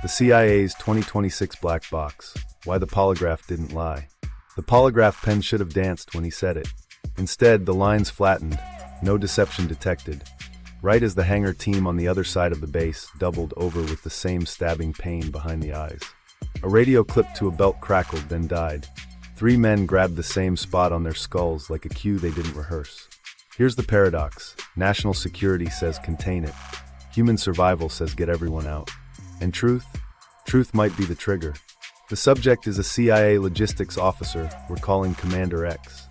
The CIA's 2026 black box. Why the polygraph didn't lie. The polygraph pen should have danced when he said it. Instead, the lines flattened, no deception detected. Right as the Hangar team on the other side of the base doubled over with the same stabbing pain behind the eyes. A radio clipped to a belt crackled, then died. 3 men grabbed the same spot on their skulls like a cue they didn't rehearse. Here's the paradox. National security says contain it. Human survival says get everyone out. And truth? Truth might be the trigger. The subject is a CIA logistics officer we're calling Commander X.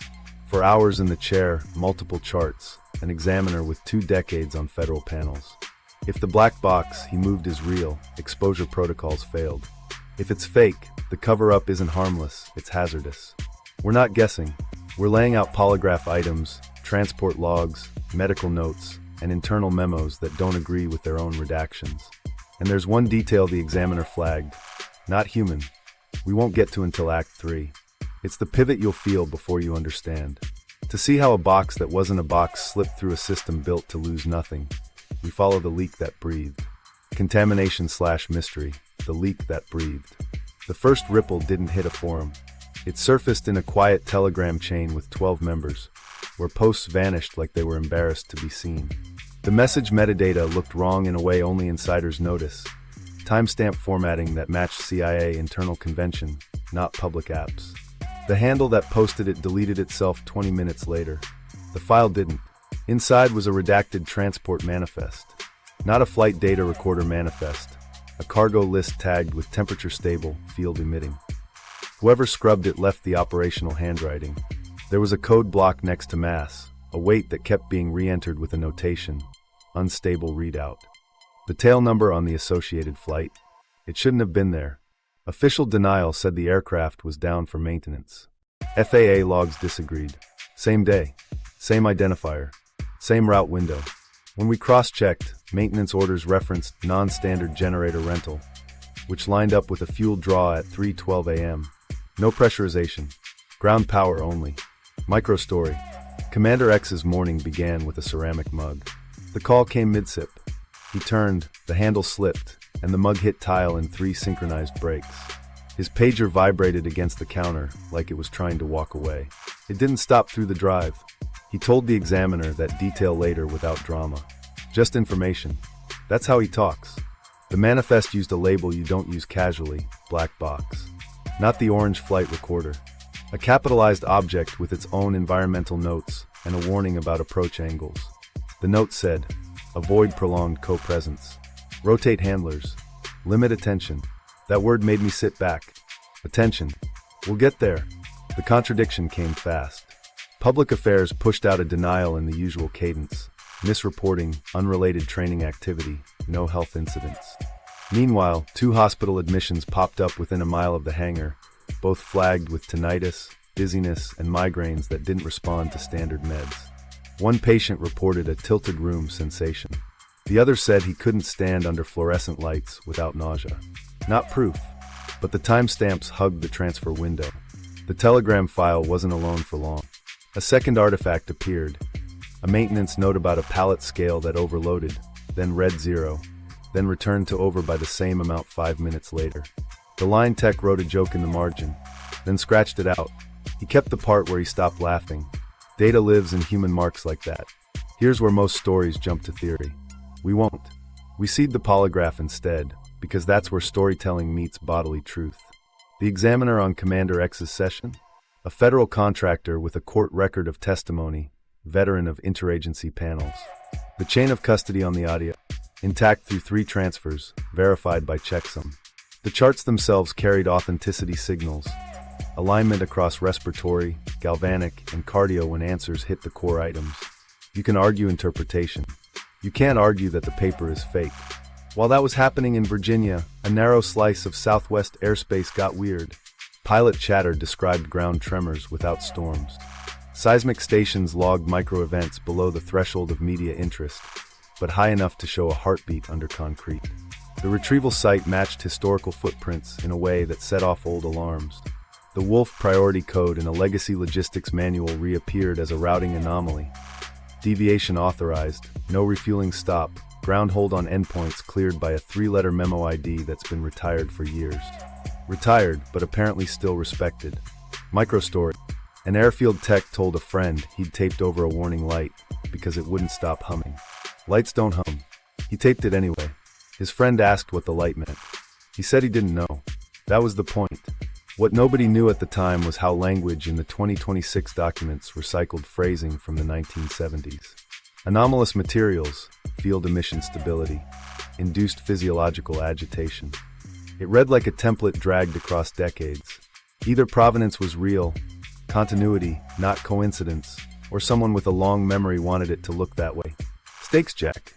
For hours in the chair, multiple charts, an examiner with 2 decades on federal panels. If the black box he moved is real, exposure protocols failed. If it's fake, the cover-up isn't harmless, it's hazardous. We're not guessing. We're laying out polygraph items, transport logs, medical notes, and internal memos that don't agree with their own redactions. And there's one detail the examiner flagged. Not human. We won't get to until Act 3. It's the pivot you'll feel before you understand. To see how a box that wasn't a box slipped through a system built to lose nothing, we follow the leak that breathed. Contamination/mystery, the leak that breathed. The first ripple didn't hit a forum. It surfaced in a quiet telegram chain with 12 members, where posts vanished like they were embarrassed to be seen. The message metadata looked wrong in a way only insiders notice. Timestamp formatting that matched CIA internal convention, not public apps. The handle that posted it deleted itself 20 minutes later. The file didn't. Inside was a redacted transport manifest. Not a flight data recorder manifest. A cargo list tagged with temperature stable, field emitting. Whoever scrubbed it left the operational handwriting. There was a code block next to mass, a weight that kept being re-entered with a notation. Unstable readout. The tail number on the associated flight. It shouldn't have been there. Official denial said the aircraft was down for maintenance. FAA logs disagreed. Same day, same identifier, same route window. When we cross-checked, maintenance orders referenced non-standard generator rental, which lined up with a fuel draw at 3:12 a.m. No pressurization. Ground power only. Micro-story. Commander X's morning began with a ceramic mug. The call came mid-sip. He turned, the handle slipped, and the mug hit tile in 3 synchronized breaks. His pager vibrated against the counter like it was trying to walk away. It didn't stop through the drive. He told the examiner that detail later without drama. Just information. That's how he talks. The manifest used a label you don't use casually, black box. Not the orange flight recorder. A capitalized object with its own environmental notes and a warning about approach angles. The note said, avoid prolonged co-presence. Rotate handlers. Limit attention. That word made me sit back. Attention. We'll get there. The contradiction came fast. Public affairs pushed out a denial in the usual cadence. Misreporting, unrelated training activity, no health incidents. Meanwhile, 2 hospital admissions popped up within a mile of the hangar, both flagged with tinnitus, dizziness, and migraines that didn't respond to standard meds. One patient reported a tilted room sensation. The other said he couldn't stand under fluorescent lights without nausea. Not proof, but the timestamps hugged the transfer window. The telegram file wasn't alone for long. A second artifact appeared. A maintenance note about a pallet scale that overloaded, then read 0, then returned to over by the same amount 5 minutes later. The line tech wrote a joke in the margin, then scratched it out. He kept the part where he stopped laughing. Data lives in human marks like that. Here's where most stories jump to theory. We won't. We seed the polygraph instead, because that's where storytelling meets bodily truth. The examiner on Commander X's session? A federal contractor with a court record of testimony, veteran of interagency panels. The chain of custody on the audio, intact through 3 transfers, verified by checksum. The charts themselves carried authenticity signals, alignment across respiratory, galvanic, and cardio when answers hit the core items. You can argue interpretation. You can't argue that the paper is fake. While that was happening in Virginia, a narrow slice of Southwest airspace got weird. Pilot chatter described ground tremors without storms. Seismic stations logged micro-events below the threshold of media interest, but high enough to show a heartbeat under concrete. The Retrieval site matched historical footprints in a way that set off old alarms. The Wolf priority code in a legacy logistics manual reappeared as a routing anomaly. Deviation authorized, no refueling stop, ground hold on endpoints cleared by a 3-letter memo ID that's been retired for years. Retired, but apparently still respected. Microstory. An airfield tech told a friend he'd taped over a warning light because it wouldn't stop humming. Lights don't hum. He taped it anyway. His friend asked what the light meant. He said he didn't know. That was the point. What nobody knew at the time was how language in the 2026 documents recycled phrasing from the 1970s. Anomalous materials, field emission stability, induced physiological agitation. It read like a template dragged across decades. Either provenance was real, continuity, not coincidence, or someone with a long memory wanted it to look that way. Stakes Jack.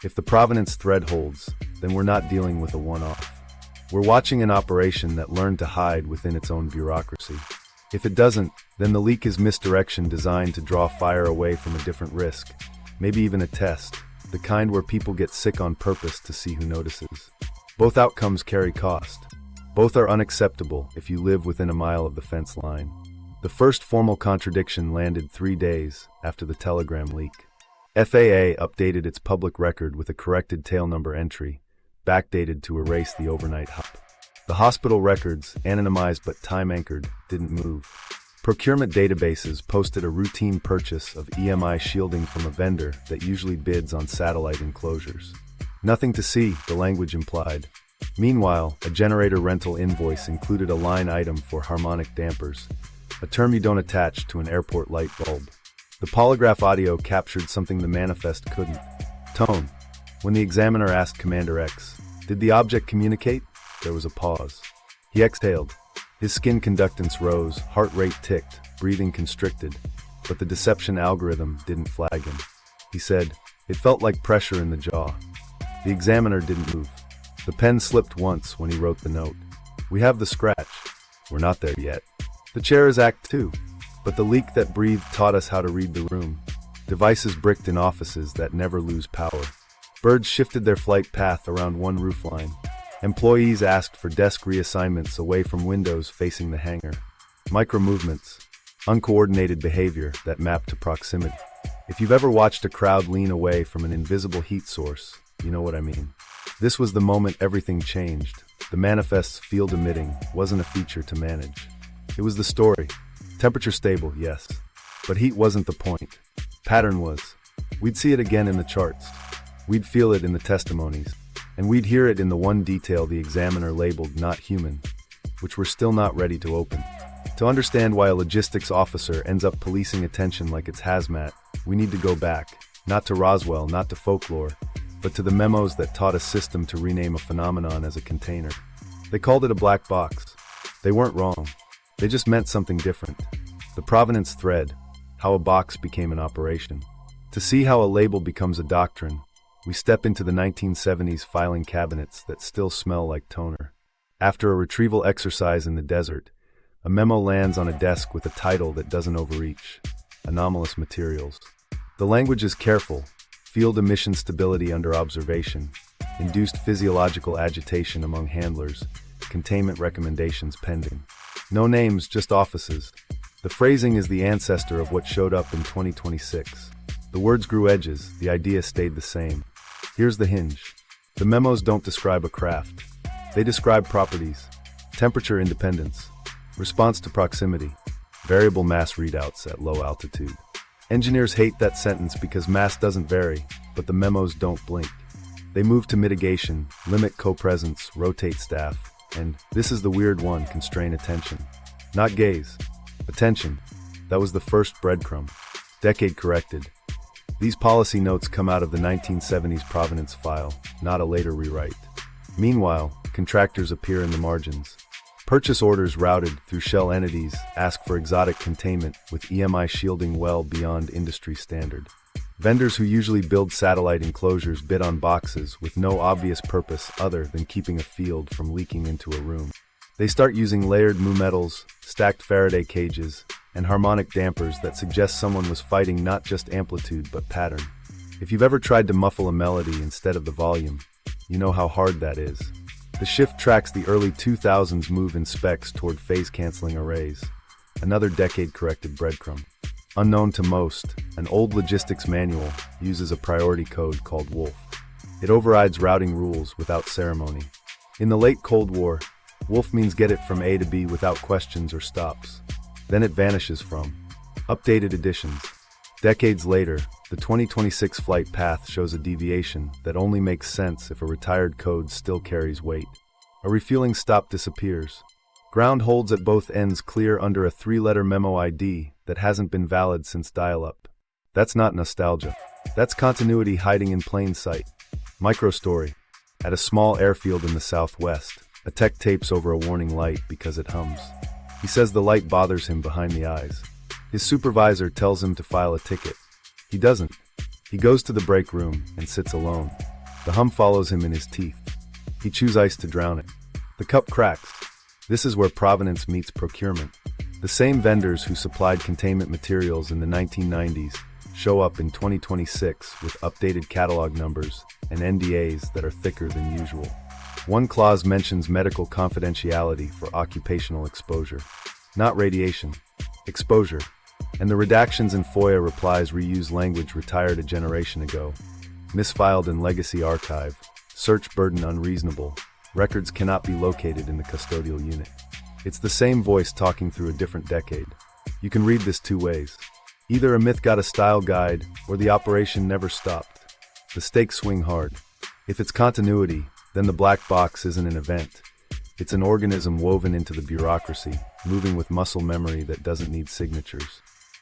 If the provenance thread holds, then we're not dealing with a one-off. We're watching an operation that learned to hide within its own bureaucracy. If it doesn't, then the leak is misdirection designed to draw fire away from a different risk, maybe even a test, the kind where people get sick on purpose to see who notices. Both outcomes carry cost. Both are unacceptable if you live within a mile of the fence line. The first formal contradiction landed 3 days after the telegram leak. FAA updated its public record with a corrected tail number entry, backdated to erase the overnight hop. The hospital records, anonymized but time-anchored, didn't move. Procurement databases posted a routine purchase of EMI shielding from a vendor that usually bids on satellite enclosures. Nothing to see, the language implied. Meanwhile, a generator rental invoice included a line item for harmonic dampers, a term you don't attach to an airport light bulb. The polygraph audio captured something the manifest couldn't. Tone. When the examiner asked Commander X, "Did the object communicate?" There was a pause. He exhaled. His skin conductance rose, heart rate ticked, breathing constricted, but the deception algorithm didn't flag him. He said, "It felt like pressure in the jaw." The examiner didn't move. The pen slipped once when he wrote the note. "We have the scratch. We're not there yet. The chair is Act 2. But the leak that breathed taught us how to read the room. Devices bricked in offices that never lose power. Birds shifted their flight path around one roofline. Employees asked for desk reassignments away from windows facing the hangar. Micro-movements, uncoordinated behavior that mapped to proximity. If you've ever watched a crowd lean away from an invisible heat source, you know what I mean. This was the moment everything changed. The manifest's field emitting wasn't a feature to manage. It was the story. Temperature stable, yes. But heat wasn't the point. Pattern was. We'd see it again in the charts. We'd feel it in the testimonies. And we'd hear it in the one detail the examiner labeled not human, which we're still not ready to open. To understand why a logistics officer ends up policing attention like it's hazmat, we need to go back, not to Roswell, not to folklore, but to the memos that taught a system to rename a phenomenon as a container. They called it a black box. They weren't wrong. They just meant something different. The provenance thread, how a box became an operation. To see how a label becomes a doctrine, we step into the 1970s filing cabinets that still smell like toner. After a retrieval exercise in the desert, a memo lands on a desk with a title that doesn't overreach: Anomalous Materials. The language is careful: field emission stability under observation, induced physiological agitation among handlers, containment recommendations pending. No names, just offices. The phrasing is the ancestor of what showed up in 2026. The words grew edges, the idea stayed the same. Here's the hinge. The memos don't describe a craft. They describe properties: temperature independence, response to proximity, variable mass readouts at low altitude. Engineers hate that sentence because mass doesn't vary, but the memos don't blink. They move to mitigation, limit co-presence, rotate staff, and, this is the weird one, constrain attention. Not gaze. Attention. That was the first breadcrumb. Decade corrected. These policy notes come out of the 1970s Provenance file, not a later rewrite. Meanwhile, contractors appear in the margins. Purchase orders routed through shell entities ask for exotic containment with EMI shielding well beyond industry standard. Vendors who usually build satellite enclosures bid on boxes with no obvious purpose other than keeping a field from leaking into a room. They start using layered mu metals, stacked Faraday cages, and harmonic dampers that suggest someone was fighting not just amplitude but pattern. If you've ever tried to muffle a melody instead of the volume, you know how hard that is. The shift tracks the early 2000s move in specs toward phase-canceling arrays. Another decade-corrected breadcrumb. Unknown to most, an old logistics manual uses a priority code called Wolf. It overrides routing rules without ceremony. In the late Cold War, Wolf means get it from A to B without questions or stops. Then it vanishes from updated editions. Decades later, the 2026 flight path shows a deviation that only makes sense if a retired code still carries weight. A refueling stop disappears. Ground holds at both ends clear under a 3-letter memo ID that hasn't been valid since dial-up. That's not nostalgia. That's continuity hiding in plain sight. Microstory. At a small airfield in the southwest, a tech tapes over a warning light because it hums. He says the light bothers him behind the eyes. His supervisor tells him to file a ticket. He doesn't. He goes to the break room and sits alone. The hum follows him in his teeth. He chews ice to drown it. The cup cracks. This is where Provenance meets procurement. The same vendors who supplied containment materials in the 1990s show up in 2026 with updated catalog numbers and NDAs that are thicker than usual. One clause mentions medical confidentiality for occupational exposure, not radiation, exposure. And the redactions in FOIA replies reuse language retired a generation ago. Misfiled in legacy archive, search burden unreasonable, records cannot be located in the custodial unit. It's the same voice talking through a different decade. You can read this two ways. Either a myth got a style guide, or the operation never stopped. The stakes swing hard. If it's continuity, then the black box isn't an event. It's an organism woven into the bureaucracy, moving with muscle memory that doesn't need signatures.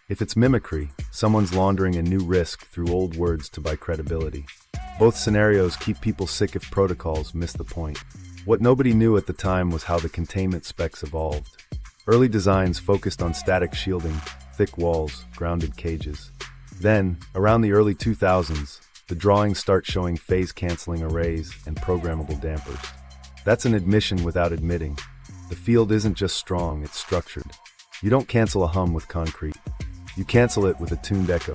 If it's mimicry, someone's laundering a new risk through old words to buy credibility. Both scenarios keep people sick if protocols miss the point. What nobody knew at the time was how the containment specs evolved. Early designs focused on static shielding, thick walls, grounded cages. Then, around the early 2000s, the drawings start showing phase-canceling arrays and programmable dampers. That's an admission without admitting. The field isn't just strong, it's structured. You don't cancel a hum with concrete. You cancel it with a tuned echo.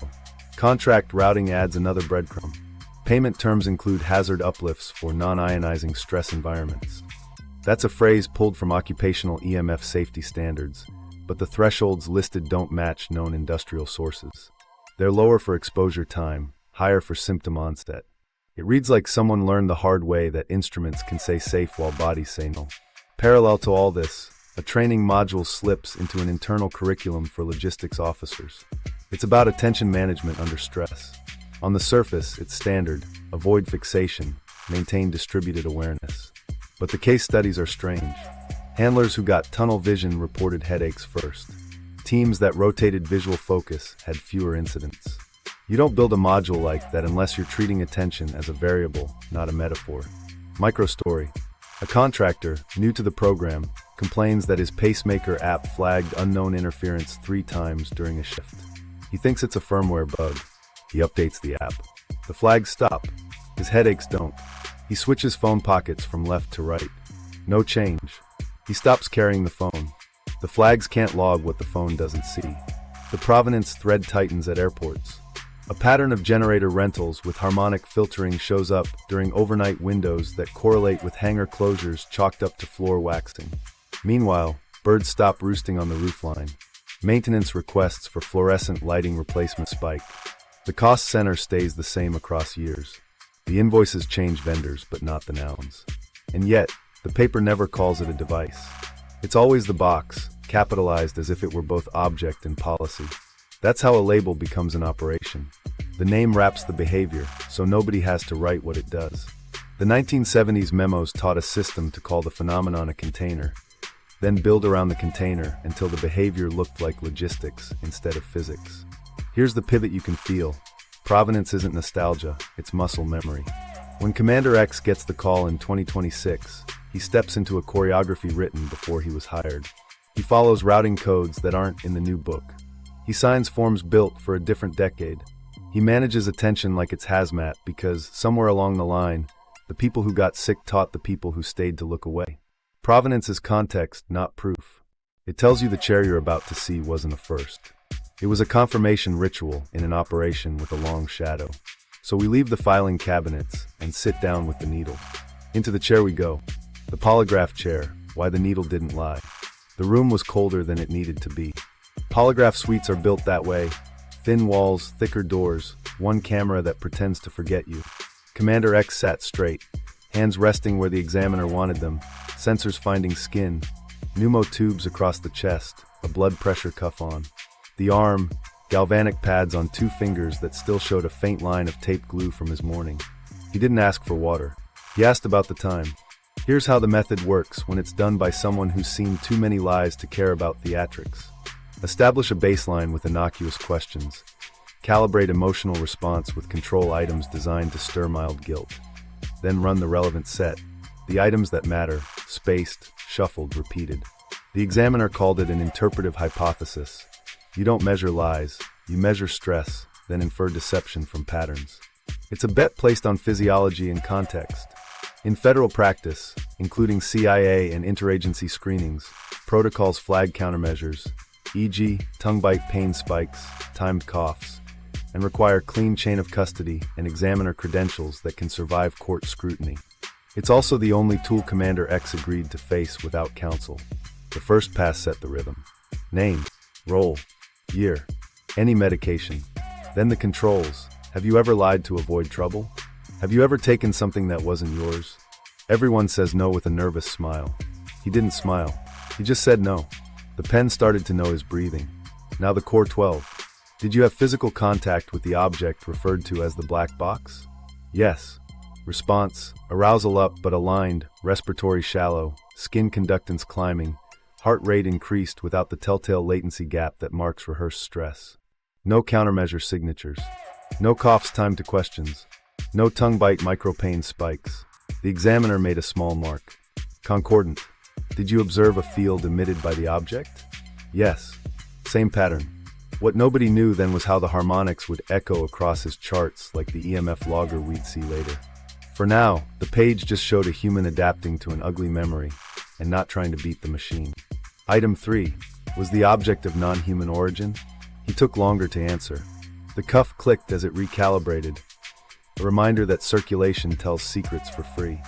Contract routing adds another breadcrumb. Payment terms include hazard uplifts for non-ionizing stress environments. That's a phrase pulled from occupational EMF safety standards, but the thresholds listed don't match known industrial sources. They're lower for exposure time, higher for symptom onset. It reads like someone learned the hard way that instruments can say safe while bodies say no. Parallel to all this, a training module slips into an internal curriculum for logistics officers. It's about attention management under stress. On the surface, it's standard: avoid fixation, maintain distributed awareness. But the case studies are strange. Handlers who got tunnel vision reported headaches first. Teams that rotated visual focus had fewer incidents. You don't build a module like that unless you're treating attention as a variable, not a metaphor. Microstory. A contractor, new to the program, complains that his pacemaker app flagged unknown interference 3 times during a shift. He thinks it's a firmware bug. He updates the app. The flags stop. His headaches don't. He switches phone pockets from left to right. No change. He stops carrying the phone. The flags can't log what the phone doesn't see. The Provenance thread tightens at airports. A pattern of generator rentals with harmonic filtering shows up during overnight windows that correlate with hangar closures chalked up to floor waxing. Meanwhile, birds stop roosting on the roofline. Maintenance requests for fluorescent lighting replacement spike. The cost center stays the same across years. The invoices change vendors, but not the nouns. And yet, the paper never calls it a device. It's always the box, capitalized as if it were both object and policy. That's how a label becomes an operation. The name wraps the behavior, so nobody has to write what it does. The 1970s memos taught a system to call the phenomenon a container, then build around the container until the behavior looked like logistics instead of physics. Here's the pivot you can feel. Provenance isn't nostalgia, it's muscle memory. When Commander X gets the call in 2026, he steps into a choreography written before he was hired. He follows routing codes that aren't in the new book. He signs forms built for a different decade. He manages attention like it's hazmat because, somewhere along the line, the people who got sick taught the people who stayed to look away. Provenance is context, not proof. It tells you the chair you're about to see wasn't a first. It was a confirmation ritual in an operation with a long shadow. So we leave the filing cabinets and sit down with the needle. Into the chair we go. The polygraph chair, why the needle didn't lie. The room was colder than it needed to be. Polygraph suites are built that way. Thin walls, thicker doors, one camera that pretends to forget you. Commander X sat straight, hands resting where the examiner wanted them, sensors finding skin, pneumotubes across the chest, a blood pressure cuff on. The arm, galvanic pads on 2 fingers that still showed a faint line of tape glue from his morning. He didn't ask for water. He asked about the time. Here's how the method works when it's done by someone who's seen too many lies to care about theatrics. Establish a baseline with innocuous questions. Calibrate emotional response with control items designed to stir mild guilt. Then run the relevant set. The items that matter, spaced, shuffled, repeated. The examiner called it an interpretive hypothesis. You don't measure lies, you measure stress, then infer deception from patterns. It's a bet placed on physiology and context. In federal practice, including CIA and interagency screenings, protocols flag countermeasures, e.g., tongue bite pain spikes, timed coughs, and require clean chain of custody and examiner credentials that can survive court scrutiny. It's also the only tool Commander X agreed to face without counsel. The first pass set the rhythm. Name, role, year, any medication. Then the controls. Have you ever lied to avoid trouble? Have you ever taken something that wasn't yours? Everyone says no with a nervous smile. He didn't smile. He just said no. The pen started to know his breathing. Now the core 12. Did you have physical contact with the object referred to as the black box? Yes. Response, arousal up but aligned, respiratory shallow, skin conductance climbing, heart rate increased without the telltale latency gap that marks rehearsed stress. No countermeasure signatures. No coughs timed to questions. No tongue bite micropain spikes. The examiner made a small mark. Concordant. Did you observe a field emitted by the object? Yes. Same pattern. What nobody knew then was how the harmonics would echo across his charts like the EMF logger we'd see later. For now, the page just showed a human adapting to an ugly memory and not trying to beat the machine. Item 3. Was the object of non-human origin? He took longer to answer. The cuff clicked as it recalibrated, a reminder that circulation tells secrets for free.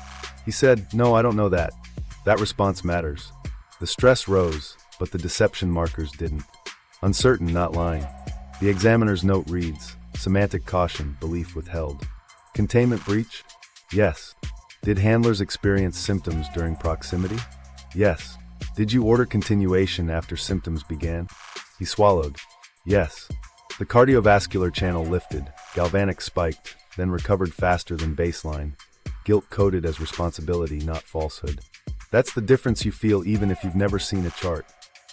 He said, "No, I don't know that." That response matters. The stress rose, but the deception markers didn't. Uncertain, not lying. The examiner's note reads, semantic caution, belief withheld. Containment breach? Yes. Did handlers experience symptoms during proximity? Yes. Did you order continuation after symptoms began? He swallowed. Yes. The cardiovascular channel lifted, galvanic spiked, then recovered faster than baseline. Guilt coded as responsibility, not falsehood. That's the difference you feel even if you've never seen a chart.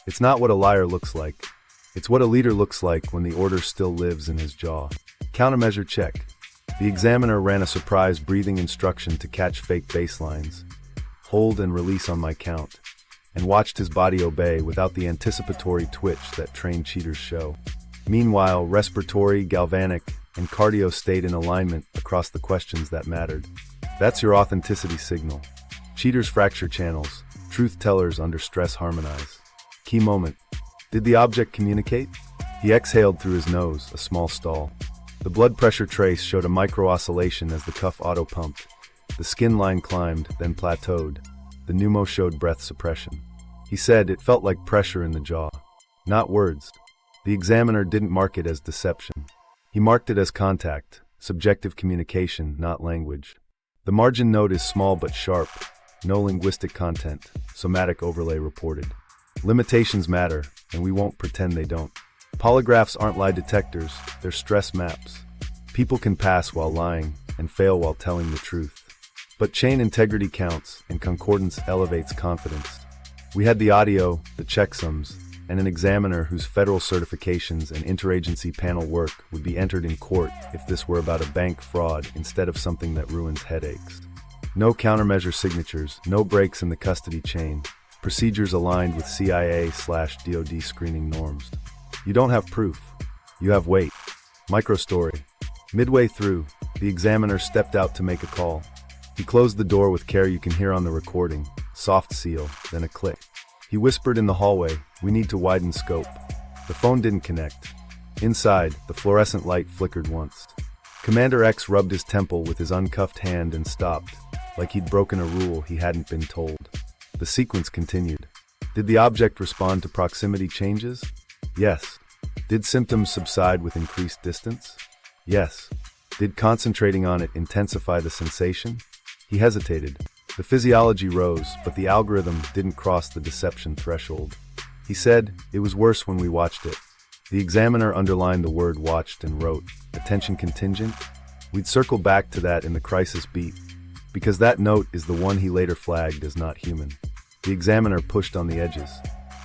It's not what a liar looks like. It's what a leader looks like when the order still lives in his jaw. Countermeasure check. The examiner ran a surprise breathing instruction to catch fake baselines. Hold and release on my count. And watched his body obey without the anticipatory twitch that trained cheaters show. Meanwhile, respiratory, galvanic, and cardio stayed in alignment across the questions that mattered. That's your authenticity signal. Cheaters fracture channels. Truth tellers under stress harmonize. Key moment. Did the object communicate? He exhaled through his nose, a small stall. The blood pressure trace showed a micro-oscillation as the cuff auto-pumped. The skin line climbed, then plateaued. The pneumo showed breath suppression. He said it felt like pressure in the jaw. Not words. The examiner didn't mark it as deception. He marked it as contact, subjective communication, not language. The margin note is small but sharp. No linguistic content. Somatic overlay reported. Limitations matter, and we won't pretend they don't. Polygraphs aren't lie detectors, they're stress maps. People can pass while lying and fail while telling the truth. But chain integrity counts, and concordance elevates confidence. We had the audio, the checksums, and an examiner whose federal certifications and interagency panel work would be entered in court if this were about a bank fraud instead of something that ruins headaches. No countermeasure signatures, no breaks in the custody chain, procedures aligned with CIA/DOD screening norms. You don't have proof. You have weight. Microstory. Midway through, the examiner stepped out to make a call. He closed the door with care you can hear on the recording, soft seal, then a click. He whispered in the hallway, "We need to widen scope." The phone didn't connect. Inside, the fluorescent light flickered once. Commander X rubbed his temple with his uncuffed hand and stopped, like he'd broken a rule he hadn't been told. The sequence continued. Did the object respond to proximity changes? Yes. Did symptoms subside with increased distance? Yes. Did concentrating on it intensify the sensation? He hesitated. The physiology rose, but the algorithm didn't cross the deception threshold. He said, "It was worse when we watched it." The examiner underlined the word watched and wrote, "Attention-Contingent?" We'd circle back to that in the crisis beat, because that note is the one he later flagged as not human. The examiner pushed on the edges.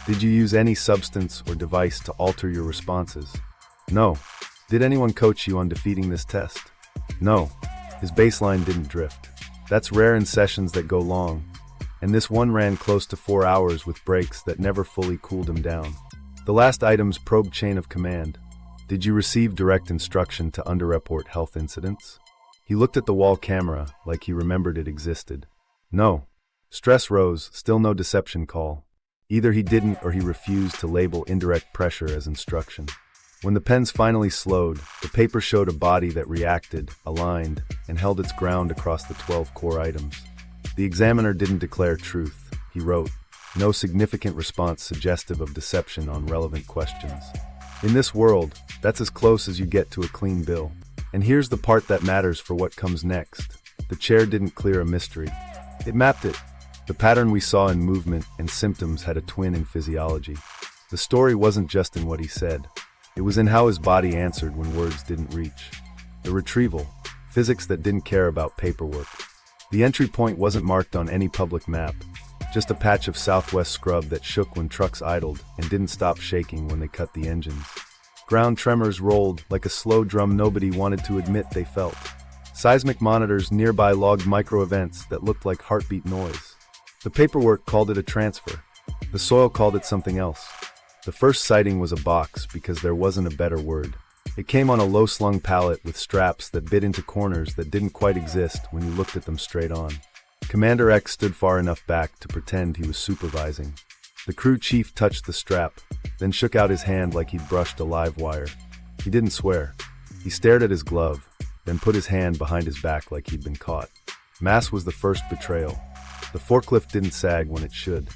"Did you use any substance or device to alter your responses?" "No." "Did anyone coach you on defeating this test?" "No." His baseline didn't drift. That's rare in sessions that go long, and this one ran close to 4 hours with breaks that never fully cooled him down. The last items probed chain of command. "Did you receive direct instruction to underreport health incidents?" He looked at the wall camera like he remembered it existed. "No." Stress rose, still no deception call. Either he didn't or he refused to label indirect pressure as instruction. When the pens finally slowed, the paper showed a body that reacted, aligned, and held its ground across the 12 core items. The examiner didn't declare truth. He wrote, "No significant response suggestive of deception on relevant questions." In this world, that's as close as you get to a clean bill. And here's the part that matters for what comes next. The chair didn't clear a mystery. It mapped it. The pattern we saw in movement and symptoms had a twin in physiology. The story wasn't just in what he said. It was in how his body answered when words didn't reach. The retrieval, physics that didn't care about paperwork. The entry point wasn't marked on any public map, just a patch of southwest scrub that shook when trucks idled and didn't stop shaking when they cut the engines. Ground tremors rolled like a slow drum nobody wanted to admit they felt. Seismic monitors nearby logged micro-events that looked like heartbeat noise. The paperwork called it a transfer. The soil called it something else. The first sighting was a box because there wasn't a better word. It came on a low-slung pallet with straps that bit into corners that didn't quite exist when you looked at them straight on. Commander X stood far enough back to pretend he was supervising. The crew chief touched the strap, then shook out his hand like he'd brushed a live wire. He didn't swear. He stared at his glove, then put his hand behind his back like he'd been caught. Mass was the first betrayal. The forklift didn't sag when it should.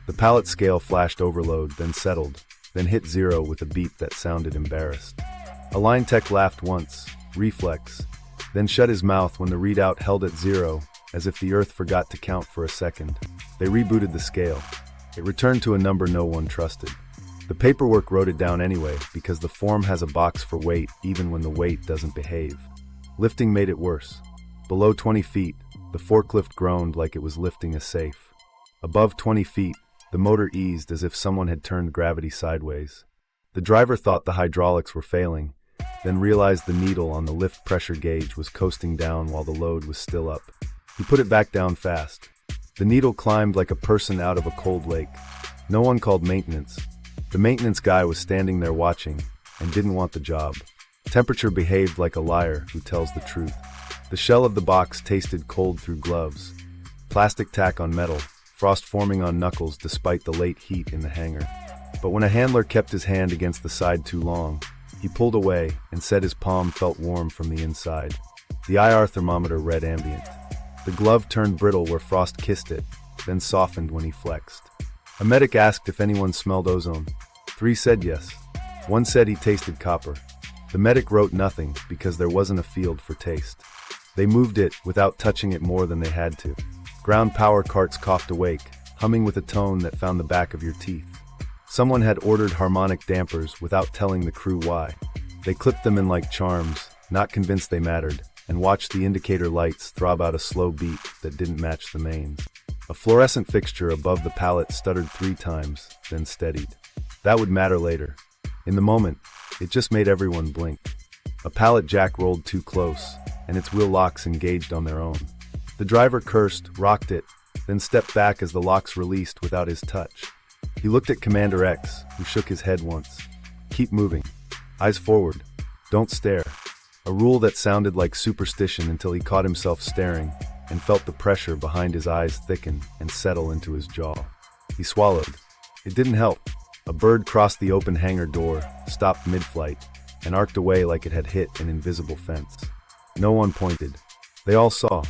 The pallet scale flashed overload, then settled, then hit zero with a beep that sounded embarrassed. A line tech laughed once, reflex, then shut his mouth when the readout held at zero, as if the earth forgot to count for a second. They rebooted the scale. It returned to a number no one trusted. The paperwork wrote it down anyway, because the form has a box for weight even when the weight doesn't behave. Lifting made it worse. Below 20 feet, the forklift groaned like it was lifting a safe. Above 20 feet, the motor eased as if someone had turned gravity sideways. The driver thought the hydraulics were failing, then realized the needle on the lift pressure gauge was coasting down while the load was still up. He put it back down fast. The needle climbed like a person out of a cold lake. No one called maintenance. The maintenance guy was standing there watching and didn't want the job. Temperature behaved like a liar who tells the truth. The shell of the box tasted cold through gloves. Plastic tack on metal, frost forming on knuckles despite the late heat in the hangar. But when a handler kept his hand against the side too long, he pulled away and said his palm felt warm from the inside. The IR thermometer read ambient. The glove turned brittle where frost kissed it, then softened when he flexed. A medic asked if anyone smelled ozone. 3 said yes. 1 said he tasted copper. The medic wrote nothing because there wasn't a field for taste. They moved it without touching it more than they had to. Ground power carts coughed awake, humming with a tone that found the back of your teeth. Someone had ordered harmonic dampers without telling the crew why. They clipped them in like charms, not convinced they mattered, and watched the indicator lights throb out a slow beat that didn't match the mains. A fluorescent fixture above the pallet stuttered 3 times, then steadied. That would matter later. In the moment, it just made everyone blink. A pallet jack rolled too close, and its wheel locks engaged on their own. The driver cursed, rocked it, then stepped back as the locks released without his touch. He looked at Commander X, who shook his head once. "Keep moving. Eyes forward. Don't stare." A rule that sounded like superstition until he caught himself staring and felt the pressure behind his eyes thicken and settle into his jaw. He swallowed. It didn't help. A bird crossed the open hangar door, stopped mid-flight, and arced away like it had hit an invisible fence. No one pointed. They all saw.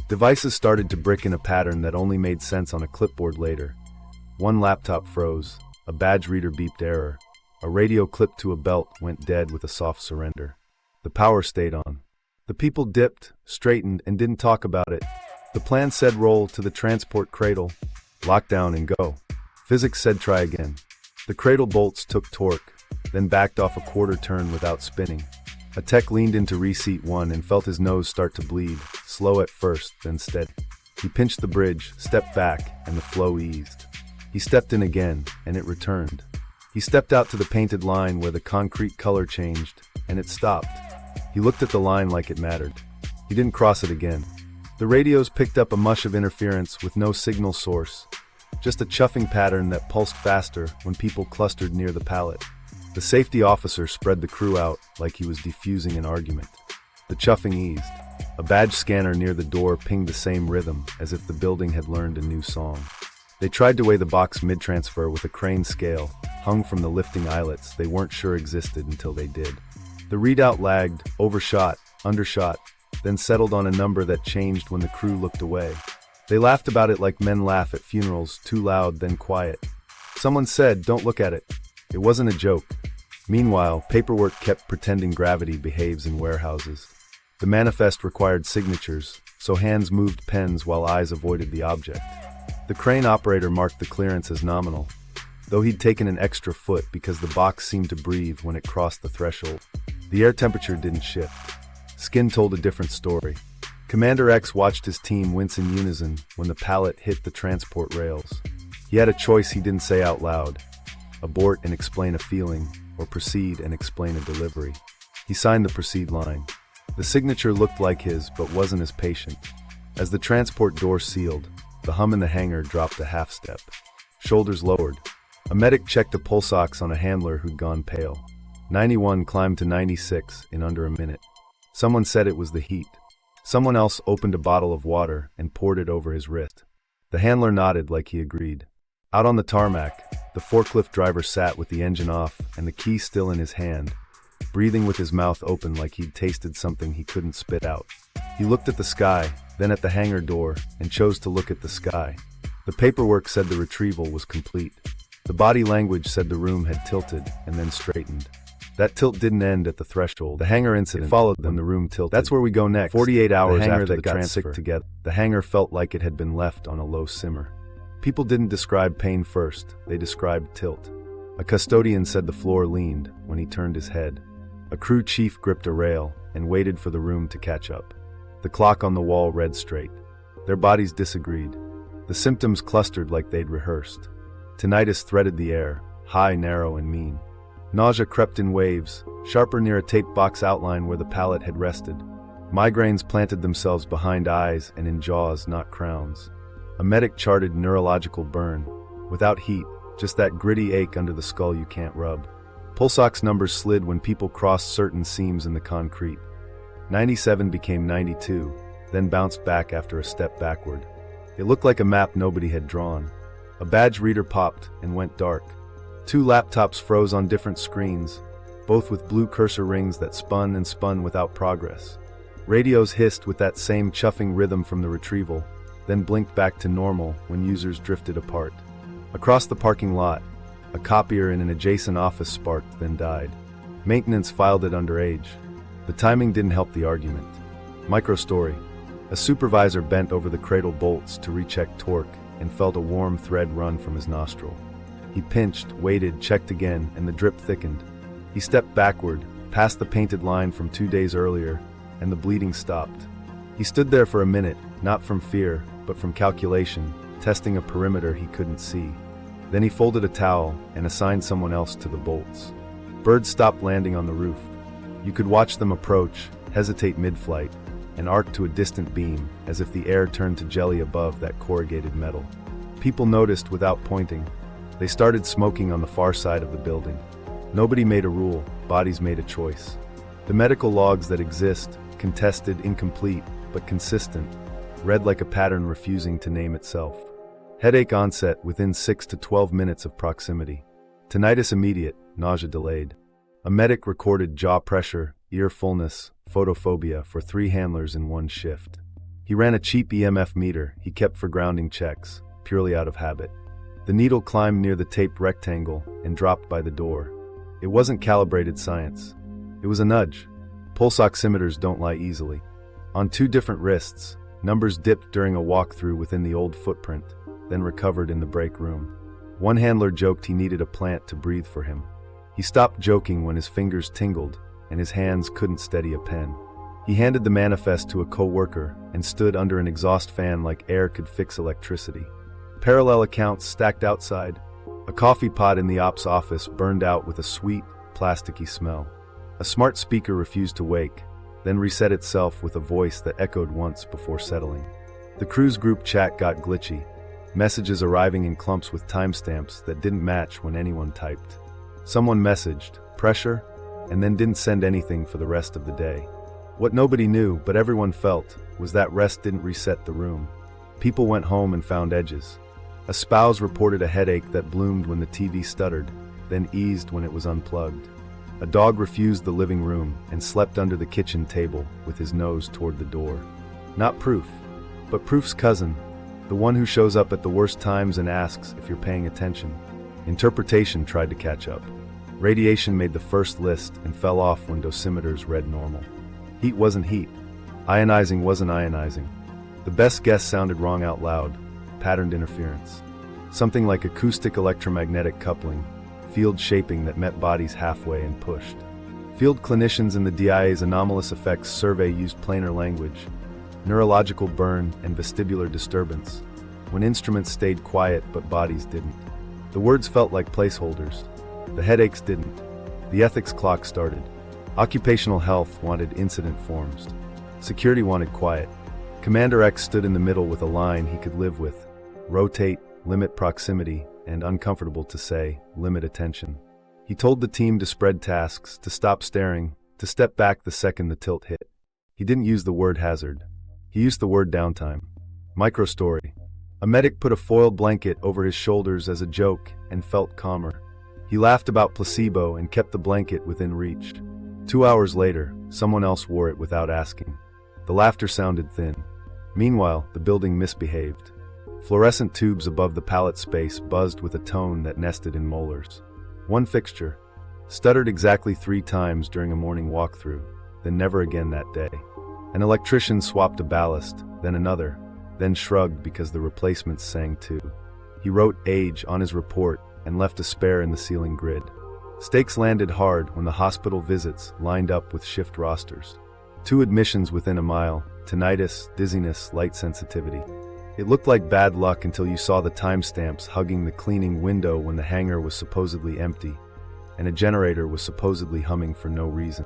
Devices started to brick in a pattern that only made sense on a clipboard later. One laptop froze, a badge reader beeped error, a radio clipped to a belt went dead with a soft surrender. The power stayed on. The people dipped, straightened, and didn't talk about it. The plan said roll to the transport cradle, lock down and go. Physics said try again. The cradle bolts took torque, then backed off a quarter turn without spinning. A tech leaned into reseat 1 and felt his nose start to bleed, slow at first, then steady. He pinched the bridge, stepped back, and the flow eased. He stepped in again, and it returned. He stepped out to the painted line where the concrete color changed, and it stopped. He looked at the line like it mattered. He didn't cross it again. The radios picked up a mush of interference with no signal source, just a chuffing pattern that pulsed faster when people clustered near the pallet. The safety officer spread the crew out like he was defusing an argument. The chuffing eased. A badge scanner near the door pinged the same rhythm, as if the building had learned a new song. They tried to weigh the box mid-transfer with a crane scale, hung from the lifting eyelets they weren't sure existed until they did. The readout lagged, overshot, undershot, then settled on a number that changed when the crew looked away. They laughed about it like men laugh at funerals, too loud, then quiet. Someone said, "Don't look at it." It wasn't a joke. Meanwhile, paperwork kept pretending gravity behaves in warehouses. The manifest required signatures, so hands moved pens while eyes avoided the object. The crane operator marked the clearance as nominal, though he'd taken an extra foot because the box seemed to breathe when it crossed the threshold. The air temperature didn't shift. Skin told a different story. Commander X watched his team wince in unison when the pallet hit the transport rails. He had a choice he didn't say out loud: abort and explain a feeling, or proceed and explain a delivery. He signed the proceed line. The signature looked like his, but wasn't as patient. As the transport door sealed, the hum in the hangar dropped a half step. Shoulders lowered. A medic checked a pulse ox on a handler who'd gone pale. 91 climbed to 96 in under a minute. Someone said it was the heat. Someone else opened a bottle of water and poured it over his wrist. The handler nodded like he agreed. Out on the tarmac, the forklift driver sat with the engine off and the key still in his hand, breathing with his mouth open like he'd tasted something he couldn't spit out. He looked at the sky, then at the hangar door, and chose to look at the sky. The paperwork said the retrieval was complete. The body language said the room had tilted and then straightened. That tilt didn't end at the threshold. The hangar incident followed when the room tilted. That's where we go next. 48 hours after they got sick together. The hangar felt like it had been left on a low simmer. People didn't describe pain first, they described tilt. A custodian said the floor leaned when he turned his head. A crew chief gripped a rail and waited for the room to catch up. The clock on the wall read straight. Their bodies disagreed. The symptoms clustered like they'd rehearsed. Tinnitus threaded the air, high, narrow, and mean. Nausea crept in waves, sharper near a tape box outline where the pallet had rested. Migraines planted themselves behind eyes and in jaws, not crowns. A medic charted neurological burn. Without heat, just that gritty ache under the skull you can't rub. Pulse ox numbers slid when people crossed certain seams in the concrete. 97 became 92, then bounced back after a step backward. It looked like a map nobody had drawn. A badge reader popped and went dark. 2 laptops froze on different screens, both with blue cursor rings that spun and spun without progress. Radios hissed with that same chuffing rhythm from the retrieval, then blinked back to normal when users drifted apart. Across the parking lot, a copier in an adjacent office sparked, then died. Maintenance filed it underage. The timing didn't help the argument. Microstory. A supervisor bent over the cradle bolts to recheck torque and felt a warm thread run from his nostril. He pinched, waited, checked again, and the drip thickened. He stepped backward, past the painted line from 2 days earlier, and the bleeding stopped. He stood there for a minute, not from fear, but from calculation, testing a perimeter he couldn't see. Then he folded a towel and assigned someone else to the bolts. Birds stopped landing on the roof. You could watch them approach, hesitate mid-flight, and arc to a distant beam, as if the air turned to jelly above that corrugated metal. People noticed without pointing. They started smoking on the far side of the building. Nobody made a rule, bodies made a choice. The medical logs that exist, contested, incomplete, but consistent, read like a pattern refusing to name itself. Headache onset within 6 to 12 minutes of proximity. Tinnitus immediate, nausea delayed. A medic recorded jaw pressure, ear fullness, photophobia for 3 handlers in one shift. He ran a cheap EMF meter he kept for grounding checks, purely out of habit. The needle climbed near the taped rectangle and dropped by the door. It wasn't calibrated science. It was a nudge. Pulse oximeters don't lie easily. On 2 different wrists, numbers dipped during a walkthrough within the old footprint, then recovered in the break room. One handler joked he needed a plant to breathe for him. He stopped joking when his fingers tingled and his hands couldn't steady a pen. He handed the manifest to a co-worker and stood under an exhaust fan like air could fix electricity. Parallel accounts stacked outside. A coffee pot in the ops office burned out with a sweet, plasticky smell. A smart speaker refused to wake, then reset itself with a voice that echoed once before settling. The crew's group chat got glitchy, messages arriving in clumps with timestamps that didn't match when anyone typed. Someone messaged, "Pressure," and then didn't send anything for the rest of the day. What nobody knew, but everyone felt, was that rest didn't reset the room. People went home and found edges. A spouse reported a headache that bloomed when the TV stuttered, then eased when it was unplugged. A dog refused the living room and slept under the kitchen table with his nose toward the door. Not proof, but proof's cousin, the one who shows up at the worst times and asks if you're paying attention. Interpretation tried to catch up. Radiation made the first list and fell off when dosimeters read normal. Heat wasn't heat. Ionizing wasn't ionizing. The best guess sounded wrong out loud. Patterned interference. Something like acoustic electromagnetic coupling, field shaping that met bodies halfway and pushed. Field clinicians in the DIA's Anomalous Effects survey used plainer language. Neurological burn and vestibular disturbance, when instruments stayed quiet but bodies didn't. The words felt like placeholders. The headaches didn't. The ethics clock started. Occupational health wanted incident forms. Security wanted quiet. Commander X stood in the middle with a line he could live with. Rotate, limit proximity, and uncomfortable to say, limit attention. He told the team to spread tasks, to stop staring, to step back the second the tilt hit. He didn't use the word hazard. He used the word downtime. Microstory. A medic put a foiled blanket over his shoulders as a joke and felt calmer. He laughed about placebo and kept the blanket within reach. 2 hours later, someone else wore it without asking. The laughter sounded thin. Meanwhile, the building misbehaved. Fluorescent tubes above the pallet space buzzed with a tone that nested in molars. One fixture stuttered exactly 3 times during a morning walkthrough, then never again that day. An electrician swapped a ballast, then another, then shrugged because the replacements sang too. He wrote age on his report and left a spare in the ceiling grid. Stakes landed hard when the hospital visits lined up with shift rosters. 2 admissions within a mile, tinnitus, dizziness, light sensitivity. It looked like bad luck until you saw the timestamps hugging the cleaning window when the hangar was supposedly empty, and a generator was supposedly humming for no reason.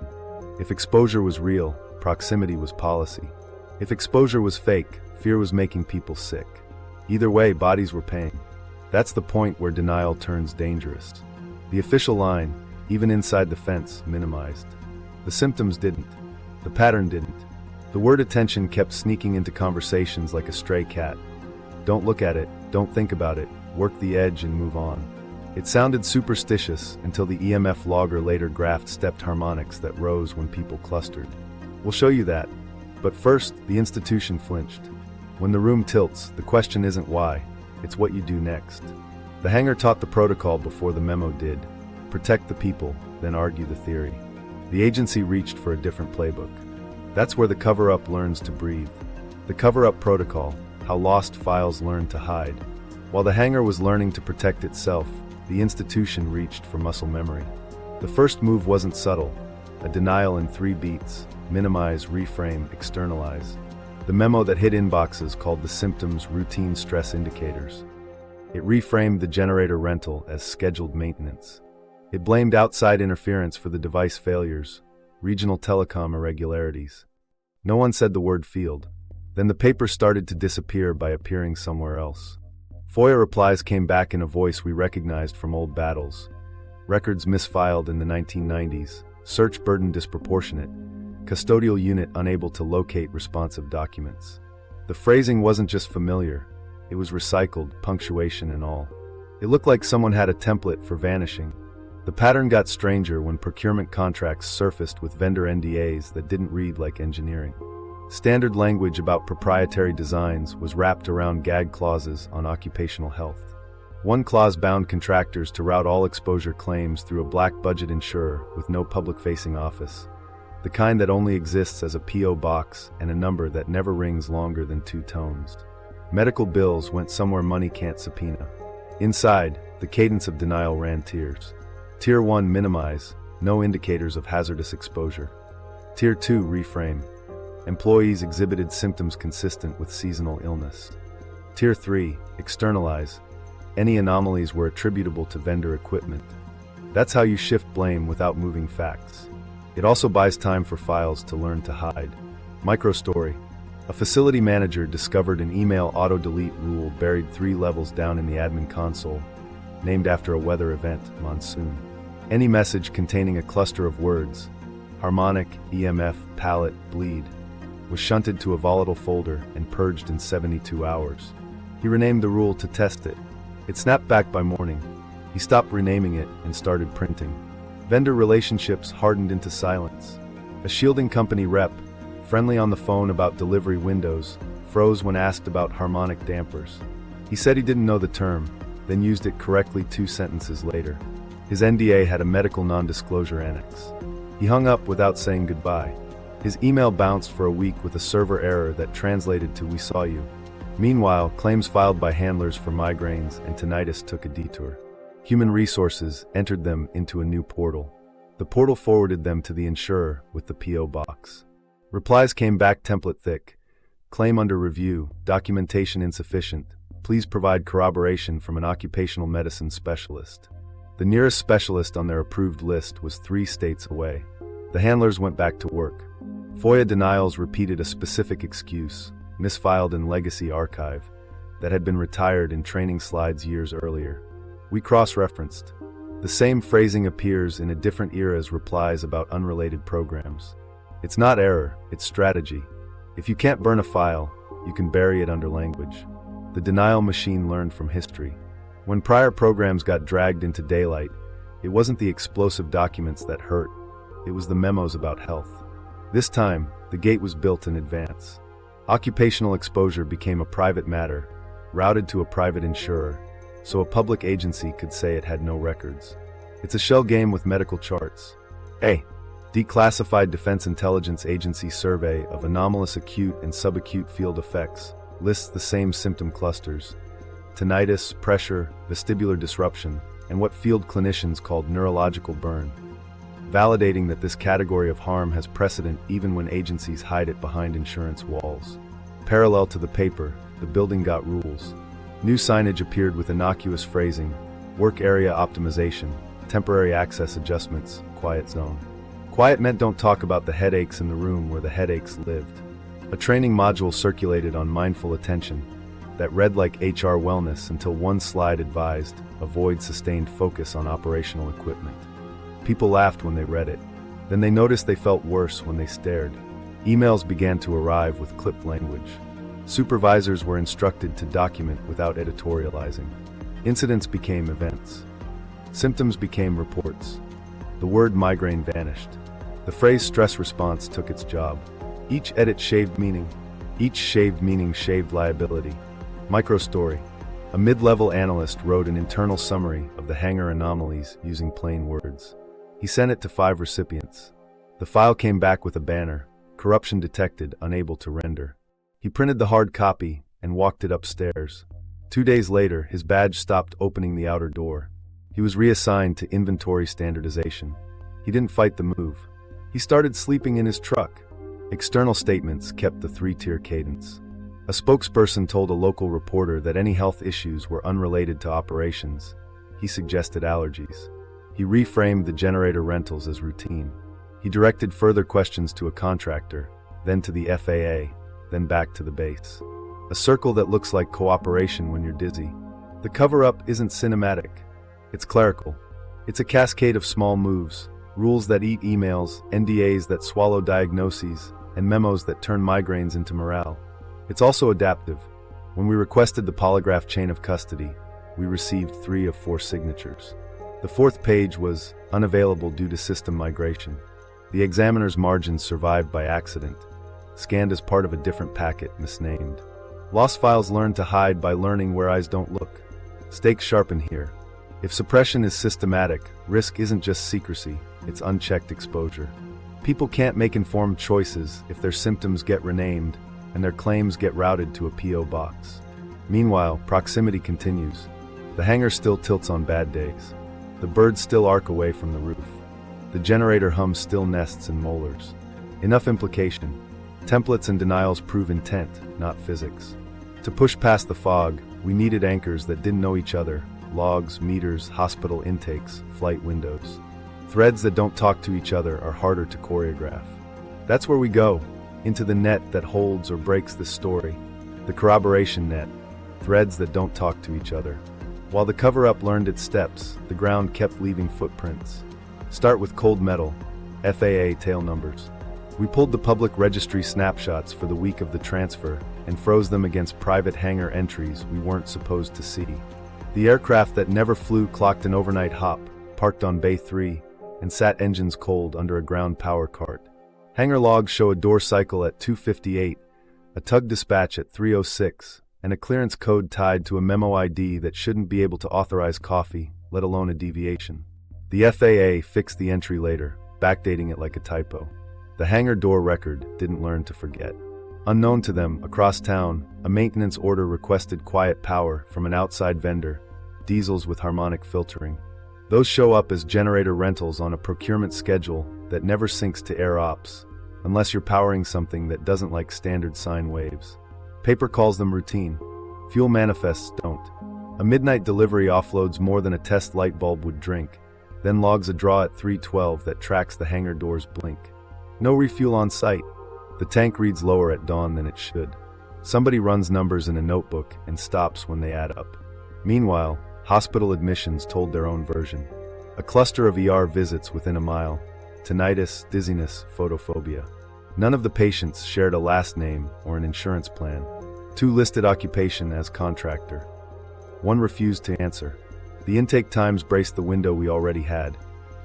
If exposure was real, proximity was policy. If exposure was fake, fear was making people sick. Either way, bodies were paying. That's the point where denial turns dangerous. The official line, even inside the fence, minimized. The symptoms didn't. The pattern didn't. The word attention kept sneaking into conversations like a stray cat. Don't look at it, don't think about it, work the edge and move on. It sounded superstitious until the EMF logger later graphed stepped harmonics that rose when people clustered. We'll show you that. But first, the institution flinched. When the room tilts, the question isn't why, it's what you do next. The hangar taught the protocol before the memo did. Protect the people, then argue the theory. The agency reached for a different playbook. That's where the Coverup learns to breathe. The Coverup protocol, how lost files learn to hide. While the hangar was learning to protect itself, the institution reached for muscle memory. The first move wasn't subtle. A denial in 3 beats: minimize, reframe, externalize. The memo that hit inboxes called the symptoms routine stress indicators. It reframed the generator rental as scheduled maintenance. It blamed outside interference for the device failures, regional telecom irregularities. No one said the word field. Then the paper started to disappear by appearing somewhere else. FOIA replies came back in a voice we recognized from old battles. Records misfiled in the 1990s, search burden disproportionate, custodial unit unable to locate responsive documents. The phrasing wasn't just familiar, it was recycled, punctuation and all. It looked like someone had a template for vanishing. The pattern got stranger when procurement contracts surfaced with vendor NDAs that didn't read like engineering. Standard language about proprietary designs was wrapped around gag clauses on occupational health. One clause bound contractors to route all exposure claims through a black budget insurer with no public-facing office. the kind that only exists as a P.O. box and a number that never rings longer than 2 tones. Medical bills went somewhere money can't subpoena. Inside, the cadence of denial ran tiers. Tier 1 minimize, no indicators of hazardous exposure. Tier 2 reframe, employees exhibited symptoms consistent with seasonal illness. Tier 3 externalize, any anomalies were attributable to vendor equipment. That's how you shift blame without moving facts. It also buys time for files to learn to hide. Microstory. A facility manager discovered an email auto-delete rule buried 3 levels down in the admin console, named after a weather event, monsoon. Any message containing a cluster of words, harmonic, EMF, palette, bleed, was shunted to a volatile folder and purged in 72 hours. He renamed the rule to test it. It snapped back by morning. He stopped renaming it and started printing. Vendor relationships hardened into silence. A shielding company rep, friendly on the phone about delivery windows, froze when asked about harmonic dampers. He said he didn't know the term, then used it correctly 2 sentences later. His NDA had a medical non-disclosure annex. He hung up without saying goodbye. His email bounced for a week with a server error that translated to "we saw you." Meanwhile, claims filed by handlers for migraines and tinnitus took a detour. Human Resources entered them into a new portal. The portal forwarded them to the insurer with the P.O. box. Replies came back template thick. Claim under review, documentation insufficient. Please provide corroboration from an occupational medicine specialist. The nearest specialist on their approved list was 3 states away. The handlers went back to work. FOIA denials repeated a specific excuse, misfiled in legacy archive, that had been retired in training slides years earlier. We cross-referenced. The same phrasing appears in a different era's replies about unrelated programs. It's not error, it's strategy. If you can't burn a file, you can bury it under language. The denial machine learned from history. When prior programs got dragged into daylight, it wasn't the explosive documents that hurt, it was the memos about health. This time, the gate was built in advance. Occupational exposure became a private matter, routed to a private insurer, so a public agency could say it had no records. It's a shell game with medical charts. A declassified Defense Intelligence Agency survey of anomalous acute and subacute field effects lists the same symptom clusters: tinnitus, pressure, vestibular disruption, and what field clinicians called neurological burn, validating that this category of harm has precedent even when agencies hide it behind insurance walls. Parallel to the paper, the building got rules. New signage appeared with innocuous phrasing: work area optimization, temporary access adjustments, quiet zone. Quiet meant don't talk about the headaches in the room where the headaches lived. A training module circulated on mindful attention that read like HR wellness until one slide advised, avoid sustained focus on operational equipment. People laughed when they read it. Then they noticed they felt worse when they stared. Emails began to arrive with clipped language. Supervisors were instructed to document without editorializing. Incidents became events. Symptoms became reports. The word migraine vanished. The phrase stress response took its job. Each edit shaved meaning. Each shaved meaning shaved liability. Microstory. A mid-level analyst wrote an internal summary of the Hangar anomalies using plain words. He sent it to 5 recipients. The file came back with a banner: corruption detected, unable to render. He printed the hard copy and walked it upstairs. 2 days later, his badge stopped opening the outer door. He was reassigned to inventory standardization. He didn't fight the move. He started sleeping in his truck. External statements kept the 3-tier cadence. A spokesperson told a local reporter that any health issues were unrelated to operations. He suggested allergies. He reframed the generator rentals as routine. He directed further questions to a contractor, then to the FAA, then back to the base. A circle that looks like cooperation when you're dizzy. The cover-up isn't cinematic. It's clerical. It's a cascade of small moves, rules that eat emails, NDAs that swallow diagnoses, and memos that turn migraines into morale. It's also adaptive. When we requested the polygraph chain of custody, we received 3 of 4 signatures. The 4th page was unavailable due to system migration. The examiner's margins survived by accident, scanned as part of a different packet, misnamed. Lost files learn to hide by learning where eyes don't look. Stakes sharpen here. If suppression is systematic, risk isn't just secrecy, it's unchecked exposure. People can't make informed choices if their symptoms get renamed and their claims get routed to a P.O. box. Meanwhile, proximity continues. The hangar still tilts on bad days. The birds still arc away from the roof. The generator hum still nests in molars. Enough implication. Templates and denials prove intent, not physics. To push past the fog, we needed anchors that didn't know each other. Logs, meters, hospital intakes, flight windows. Threads that don't talk to each other are harder to choreograph. That's where we go, into the net that holds or breaks this story. The corroboration net. Threads that don't talk to each other. While the Coverup learned its steps, the ground kept leaving footprints. Start with cold metal, FAA tail numbers. We pulled the public registry snapshots for the week of the transfer and froze them against private hangar entries we weren't supposed to see. The aircraft that never flew clocked an overnight hop, parked on Bay 3, and sat engines cold under a ground power cart. Hangar logs show a door cycle at 2:58, a tug dispatch at 3:06, and a clearance code tied to a memo ID that shouldn't be able to authorize coffee, let alone a deviation. The FAA fixed the entry later, backdating it like a typo. The hangar door record didn't learn to forget. Unknown to them, across town, a maintenance order requested quiet power from an outside vendor, diesels with harmonic filtering. Those show up as generator rentals on a procurement schedule that never syncs to air ops, unless you're powering something that doesn't like standard sine waves. Paper calls them routine. Fuel manifests don't. A midnight delivery offloads more than a test light bulb would drink, then logs a draw at 3:12 that tracks the hangar door's blink. No refuel on site. The tank reads lower at dawn than it should. Somebody runs numbers in a notebook and stops when they add up. Meanwhile, hospital admissions told their own version. A cluster of ER visits within a mile. Tinnitus, dizziness, photophobia. None of the patients shared a last name or an insurance plan. 2 listed occupation as contractor. 1 refused to answer. The intake times braced the window we already had.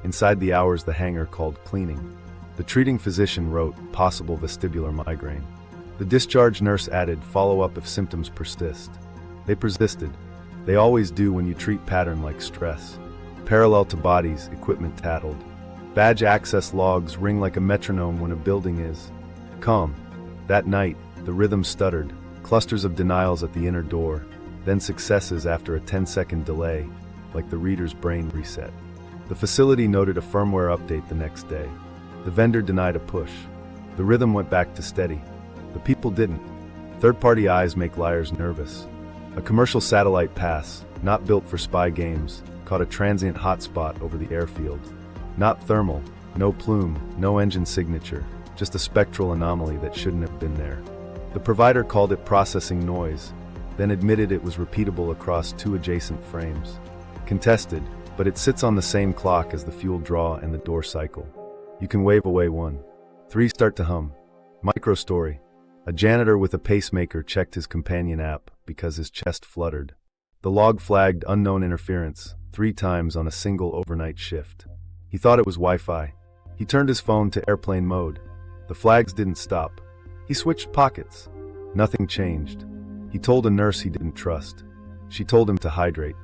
Inside the hours the hangar called cleaning. The treating physician wrote, possible vestibular migraine. The discharge nurse added, follow up if symptoms persist. They persisted. They always do when you treat pattern like stress. Parallel to bodies, equipment tattled. Badge access logs ring like a metronome when a building is calm. That night, the rhythm stuttered, clusters of denials at the inner door, then successes after a 10-second delay, like the reader's brain reset. The facility noted a firmware update the next day. The vendor denied a push. The rhythm went back to steady. The people didn't. Third-party eyes make liars nervous. A commercial satellite pass, not built for spy games, caught a transient hotspot over the airfield. Not thermal, no plume, no engine signature, just a spectral anomaly that shouldn't have been there. The provider called it processing noise, then admitted it was repeatable across 2 adjacent frames. Contested, but it sits on the same clock as the fuel draw and the door cycle. You can wave away 1. 3 start to hum. Micro story. A janitor with a pacemaker checked his companion app because his chest fluttered. The log flagged unknown interference 3 times on a single overnight shift. He thought it was Wi-Fi. He turned his phone to airplane mode. The flags didn't stop. He switched pockets. Nothing changed. He told a nurse he didn't trust. She told him to hydrate.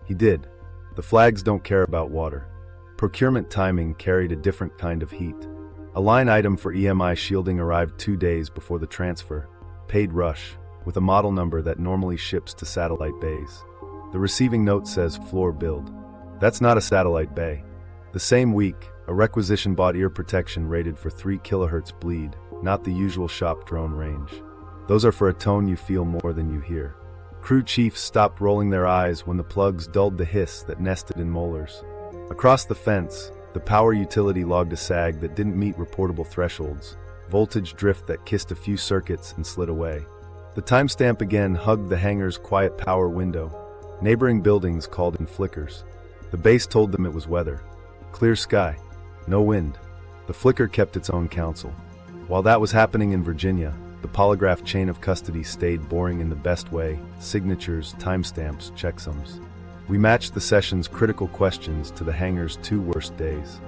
He did. The flags don't care about water. Procurement timing carried a different kind of heat. A line item for EMI shielding arrived 2 days before the transfer, paid rush, with a model number that normally ships to satellite bays. The receiving note says floor build. That's not a satellite bay. The same week, a requisition bought ear protection rated for 3 kHz bleed, not the usual shop drone range. Those are for a tone you feel more than you hear. Crew chiefs stopped rolling their eyes when the plugs dulled the hiss that nested in molars. Across the fence, the power utility logged a sag that didn't meet reportable thresholds, voltage drift that kissed a few circuits and slid away. The timestamp again hugged the hangar's quiet power window. Neighboring buildings called in flickers. The base told them it was weather. Clear sky. No wind. The flicker kept its own counsel. While that was happening in Virginia, the polygraph chain of custody stayed boring in the best way: signatures, timestamps, checksums. We matched the session's critical questions to the hangar's 2 worst days.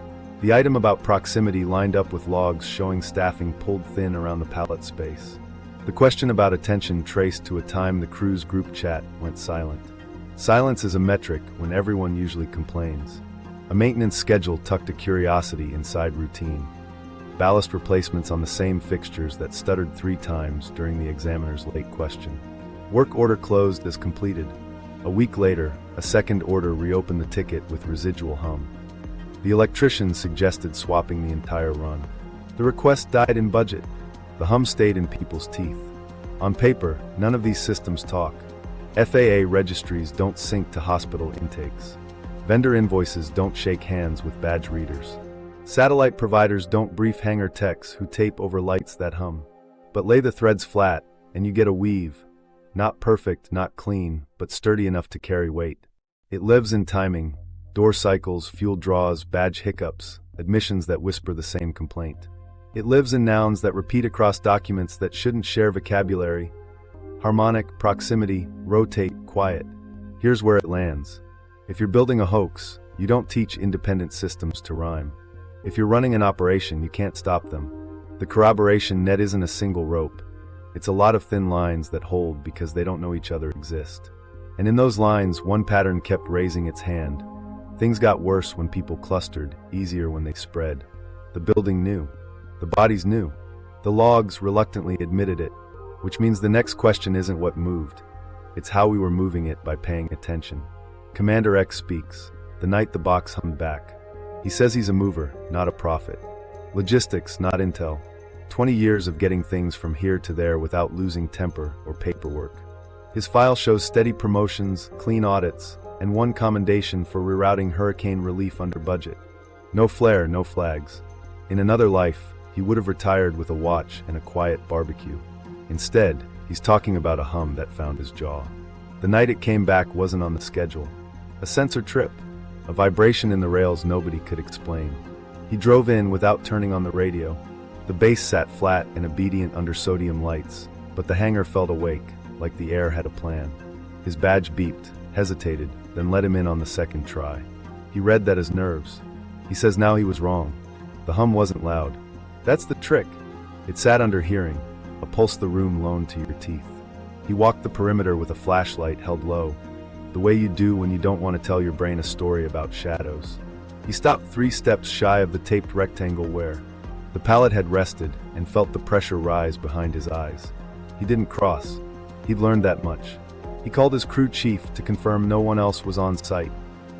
The item about proximity lined up with logs showing staffing pulled thin around the pallet space. The question about attention traced to a time the crew's group chat went silent. Silence is a metric when everyone usually complains. A maintenance schedule tucked a curiosity inside routine. ballast replacements on the same fixtures that stuttered 3 times during the examiner's late question. Work order closed as completed. A week later, a second order reopened the ticket with residual hum. The electrician suggested swapping the entire run. The request died in budget. The hum stayed in people's teeth. On paper, none of these systems talk. FAA registries don't sync to hospital intakes. Vendor invoices don't shake hands with badge readers. Satellite providers don't brief hangar techs who tape over lights that hum. But lay the threads flat, and you get a weave. Not perfect, not clean, but sturdy enough to carry weight. It lives in timing, door cycles, fuel draws, badge hiccups, admissions that whisper the same complaint. It lives in nouns that repeat across documents that shouldn't share vocabulary. Harmonic, proximity, rotate, quiet. Here's where it lands. If you're building a hoax, you don't teach independent systems to rhyme. If you're running an operation, you can't stop them. The corroboration net isn't a single rope. It's a lot of thin lines that hold because they don't know each other exist. And in those lines, one pattern kept raising its hand. Things got worse when people clustered, easier when they spread. The building knew. The bodies knew. The logs reluctantly admitted it, which means the next question isn't what moved. It's how we were moving it by paying attention. Commander X speaks, the night the box hummed back. He says he's a mover, not a prophet. Logistics, not intel. 20 years of getting things from here to there without losing temper or paperwork. His file shows steady promotions, clean audits, and one commendation for rerouting hurricane relief under budget. No flair, no flags. In another life, he would have retired with a watch and a quiet barbecue. Instead, he's talking about a hum that found his jaw. The night it came back wasn't on the schedule. A sensor trip. A vibration in the rails nobody could explain. He drove in without turning on the radio. The base sat flat and obedient under sodium lights, but the hangar felt awake, like the air had a plan. His badge beeped, hesitated, then let him in on the second try. He read that as nerves. He says now he was wrong. The hum wasn't loud. That's the trick. It sat under hearing, a pulse the room loaned to your teeth. He walked the perimeter with a flashlight held low, the way you do when you don't want to tell your brain a story about shadows. He stopped 3 steps shy of the taped rectangle where the pallet had rested and felt the pressure rise behind his eyes. He didn't cross. He'd learned that much. He called his crew chief to confirm no one else was on site.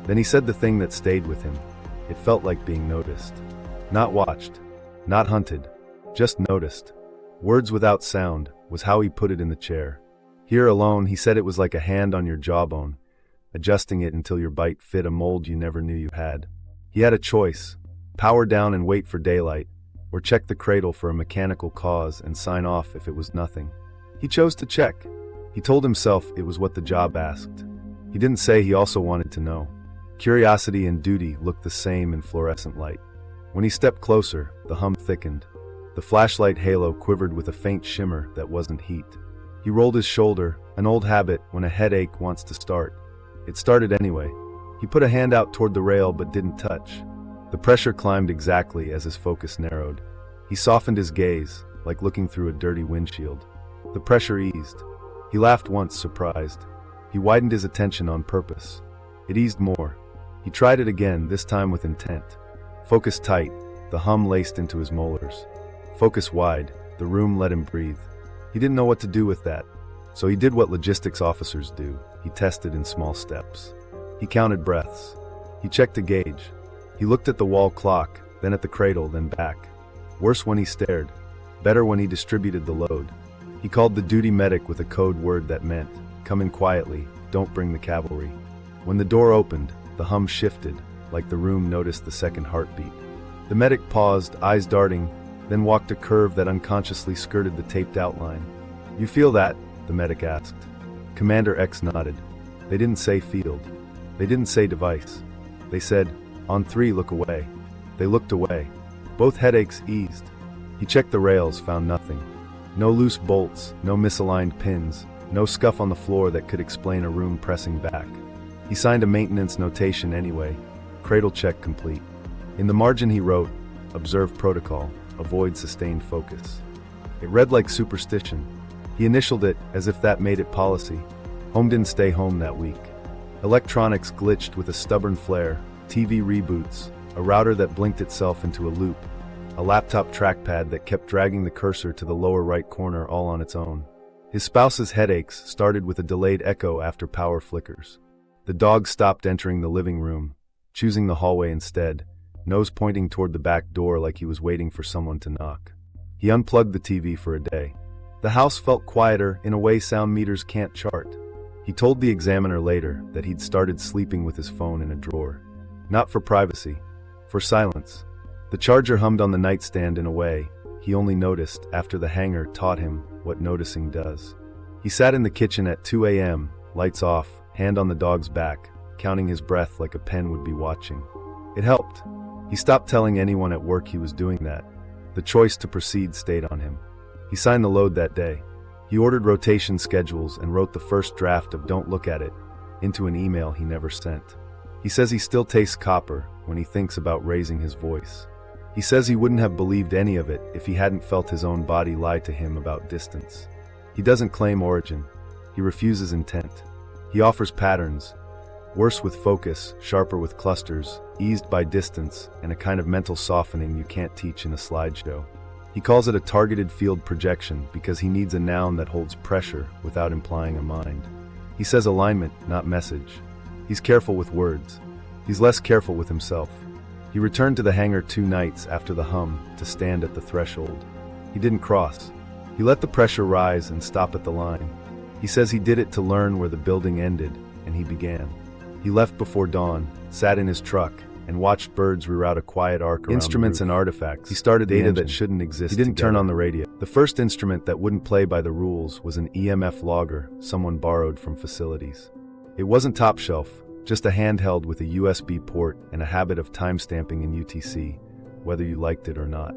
Then he said the thing that stayed with him. It felt like being noticed. Not watched. Not hunted. Just noticed. Words without sound was how he put it in the chair. Here alone, he said it was like a hand on your jawbone, adjusting it until your bite fit a mold you never knew you had. He had a choice: power down and wait for daylight, or check the cradle for a mechanical cause and sign off if it was nothing. He chose to check. He told himself it was what the job asked. He didn't say he also wanted to know. Curiosity and duty looked the same in fluorescent light. When he stepped closer, the hum thickened. The flashlight halo quivered with a faint shimmer that wasn't heat. He rolled his shoulder, an old habit when a headache wants to start. It started anyway. He put a hand out toward the rail but didn't touch. The pressure climbed exactly as his focus narrowed. He softened his gaze, like looking through a dirty windshield. The pressure eased. He laughed once, surprised. He widened his attention on purpose. It eased more. He tried it again, this time with intent. Focus tight, the hum laced into his molars. Focus wide, the room let him breathe. He didn't know what to do with that, so he did what logistics officers do. He tested in small steps. He counted breaths. He checked a gauge. He looked at the wall clock, then at the cradle, then back. Worse when he stared. Better when he distributed the load. He called the duty medic with a code word that meant, "Come in quietly, don't bring the cavalry." When the door opened, the hum shifted, like the room noticed the second heartbeat. The medic paused, eyes darting, then walked a curve that unconsciously skirted the taped outline. "You feel that?" the medic asked. Commander X nodded. They didn't say field. They didn't say device. They said, "On 3, look away." They looked away. Both headaches eased. He checked the rails, found nothing. No loose bolts, no misaligned pins, no scuff on the floor that could explain a room pressing back. He signed a maintenance notation anyway. Cradle check complete. In the margin he wrote, "Observe protocol, avoid sustained focus." It read like superstition. He initialed it as if that made it policy. Home didn't stay home that week. Electronics glitched with a stubborn flare, TV reboots, a router that blinked itself into a loop. a laptop trackpad that kept dragging the cursor to the lower right corner all on its own. His spouse's headaches started with a delayed echo after power flickers. The dog stopped entering the living room, choosing the hallway instead, nose pointing toward the back door like he was waiting for someone to knock. He unplugged the TV for a day. The house felt quieter in a way sound meters can't chart. He told the examiner later that he'd started sleeping with his phone in a drawer. Not for privacy, for silence. The charger hummed on the nightstand in a way he only noticed after the Hangar taught him what noticing does. He sat in the kitchen at 2 a.m., lights off, hand on the dog's back, counting his breath like a pen would be watching. It helped. He stopped telling anyone at work he was doing that. The choice to proceed stayed on him. He signed the load that day. He ordered rotation schedules and wrote the first draft of Don't Look at It into an email he never sent. He says he still tastes copper when he thinks about raising his voice. He says he wouldn't have believed any of it if he hadn't felt his own body lie to him about distance. He doesn't claim origin. He refuses intent. He offers patterns, worse with focus, sharper with clusters, eased by distance, and a kind of mental softening you can't teach in a slideshow. He calls it a targeted field projection because he needs a noun that holds pressure without implying a mind. He says alignment, not message. He's careful with words. He's less careful with himself. He returned to the Hangar 2 nights after the hum to stand at the threshold. He didn't cross. He let the pressure rise and stop at the line. He says he did it to learn where the building ended, and he began. He left before dawn, sat in his truck, and watched birds reroute a quiet arc around instruments and artifacts. He started data that shouldn't exist. He didn't turn on the radio. The first instrument that wouldn't play by the rules was an EMF logger someone borrowed from facilities. It wasn't top shelf, just a handheld with a USB port and a habit of timestamping in UTC, whether you liked it or not.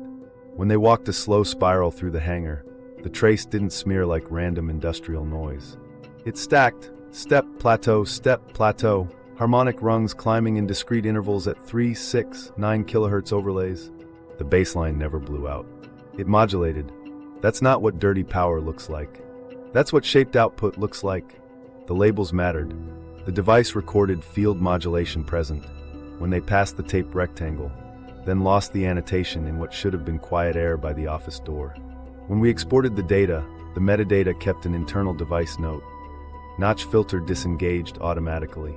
When they walked a slow spiral through the Hangar, the trace didn't smear like random industrial noise. It stacked, step, plateau, harmonic rungs climbing in discrete intervals at 3, 6, 9 kilohertz overlays. The bassline never blew out. It modulated. That's not what dirty power looks like. That's what shaped output looks like. The labels mattered. The device recorded field modulation present when they passed the tape rectangle, then lost the annotation in what should have been quiet air by the office door. When we exported the data, the metadata kept an internal device note. Notch filter disengaged automatically.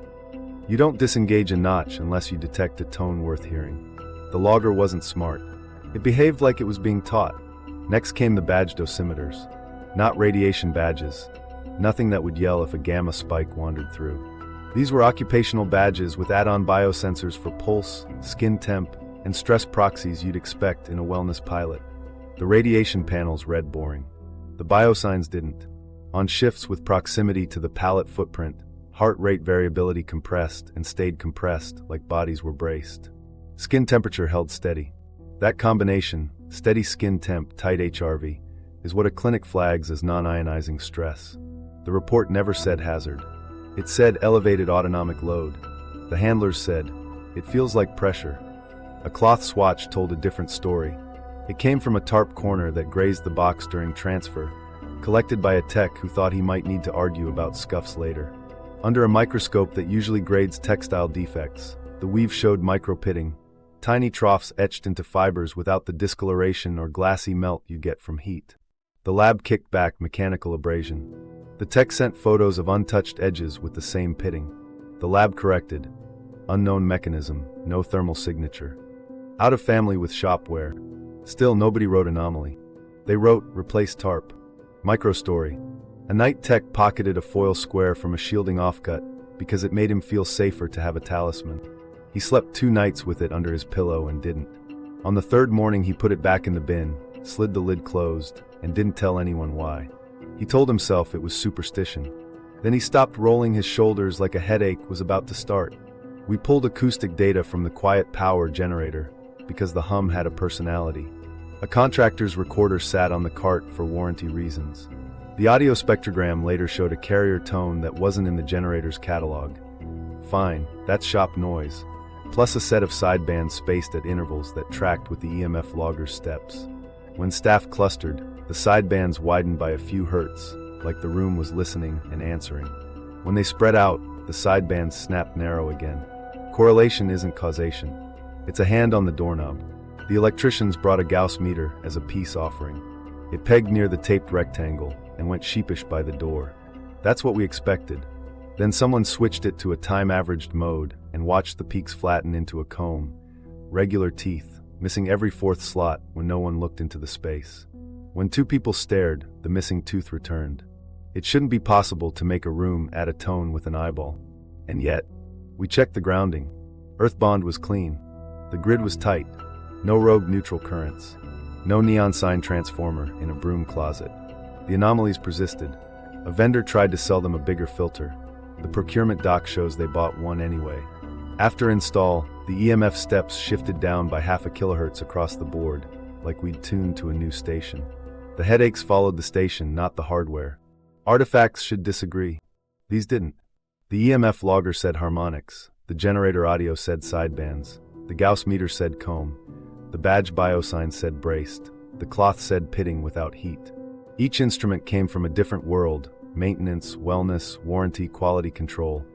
You don't disengage a notch unless you detect a tone worth hearing. The logger wasn't smart. It behaved like it was being taught. Next came the badge dosimeters. Not radiation badges. Nothing that would yell if a gamma spike wandered through. These were occupational badges with add-on biosensors for pulse, skin temp, and stress proxies you'd expect in a wellness pilot. The radiation panels read boring. The biosigns didn't. On shifts with proximity to the pallet footprint, heart rate variability compressed and stayed compressed like bodies were braced. Skin temperature held steady. That combination, steady skin temp, tight HRV, is what a clinic flags as non-ionizing stress. The report never said hazard. It said elevated autonomic load. The handlers said, it feels like pressure. A cloth swatch told a different story. It came from a tarp corner that grazed the box during transfer, collected by a tech who thought he might need to argue about scuffs later. Under a microscope that usually grades textile defects, the weave showed micro-pitting, tiny troughs etched into fibers without the discoloration or glassy melt you get from heat. The lab kicked back mechanical abrasion. The tech sent photos of untouched edges with the same pitting. The lab corrected. Unknown mechanism, no thermal signature. Out of family with shopware. Still, nobody wrote anomaly. They wrote, replace tarp. Microstory. A night tech pocketed a foil square from a shielding offcut because it made him feel safer to have a talisman. He slept 2 nights with it under his pillow and didn't. On the 3rd morning he put it back in the bin, slid the lid closed, and didn't tell anyone why. He told himself it was superstition. Then he stopped rolling his shoulders like a headache was about to start. We pulled acoustic data from the quiet power generator because the hum had a personality. A contractor's recorder sat on the cart for warranty reasons. The audio spectrogram later showed a carrier tone that wasn't in the generator's catalog. Fine, that's shop noise, plus a set of sidebands spaced at intervals that tracked with the EMF logger's steps. When staff clustered, the sidebands widened by a few hertz, like the room was listening and answering. When they spread out, the sidebands snapped narrow again. Correlation isn't causation. It's a hand on the doorknob. The electricians brought a Gauss meter as a peace offering. It pegged near the taped rectangle and went sheepish by the door. That's what we expected. Then someone switched it to a time-averaged mode and watched the peaks flatten into a comb. Regular teeth, missing every fourth slot when no one looked into the space. When two people stared, the missing tooth returned. It shouldn't be possible to make a room add a tone with an eyeball. And yet, we checked the grounding. Earth bond was clean. The grid was tight. No rogue neutral currents. No neon sign transformer in a broom closet. The anomalies persisted. A vendor tried to sell them a bigger filter. The procurement doc shows they bought one anyway. After install, the EMF steps shifted down by half a kilohertz across the board, like we'd tuned to a new station. The headaches followed the station, not the hardware. Artifacts should disagree. These didn't. The EMF logger said harmonics. The generator audio said sidebands. The Gauss meter said comb. The badge biosign said braced. The cloth said pitting without heat. Each instrument came from a different world: maintenance, wellness, warranty, quality control,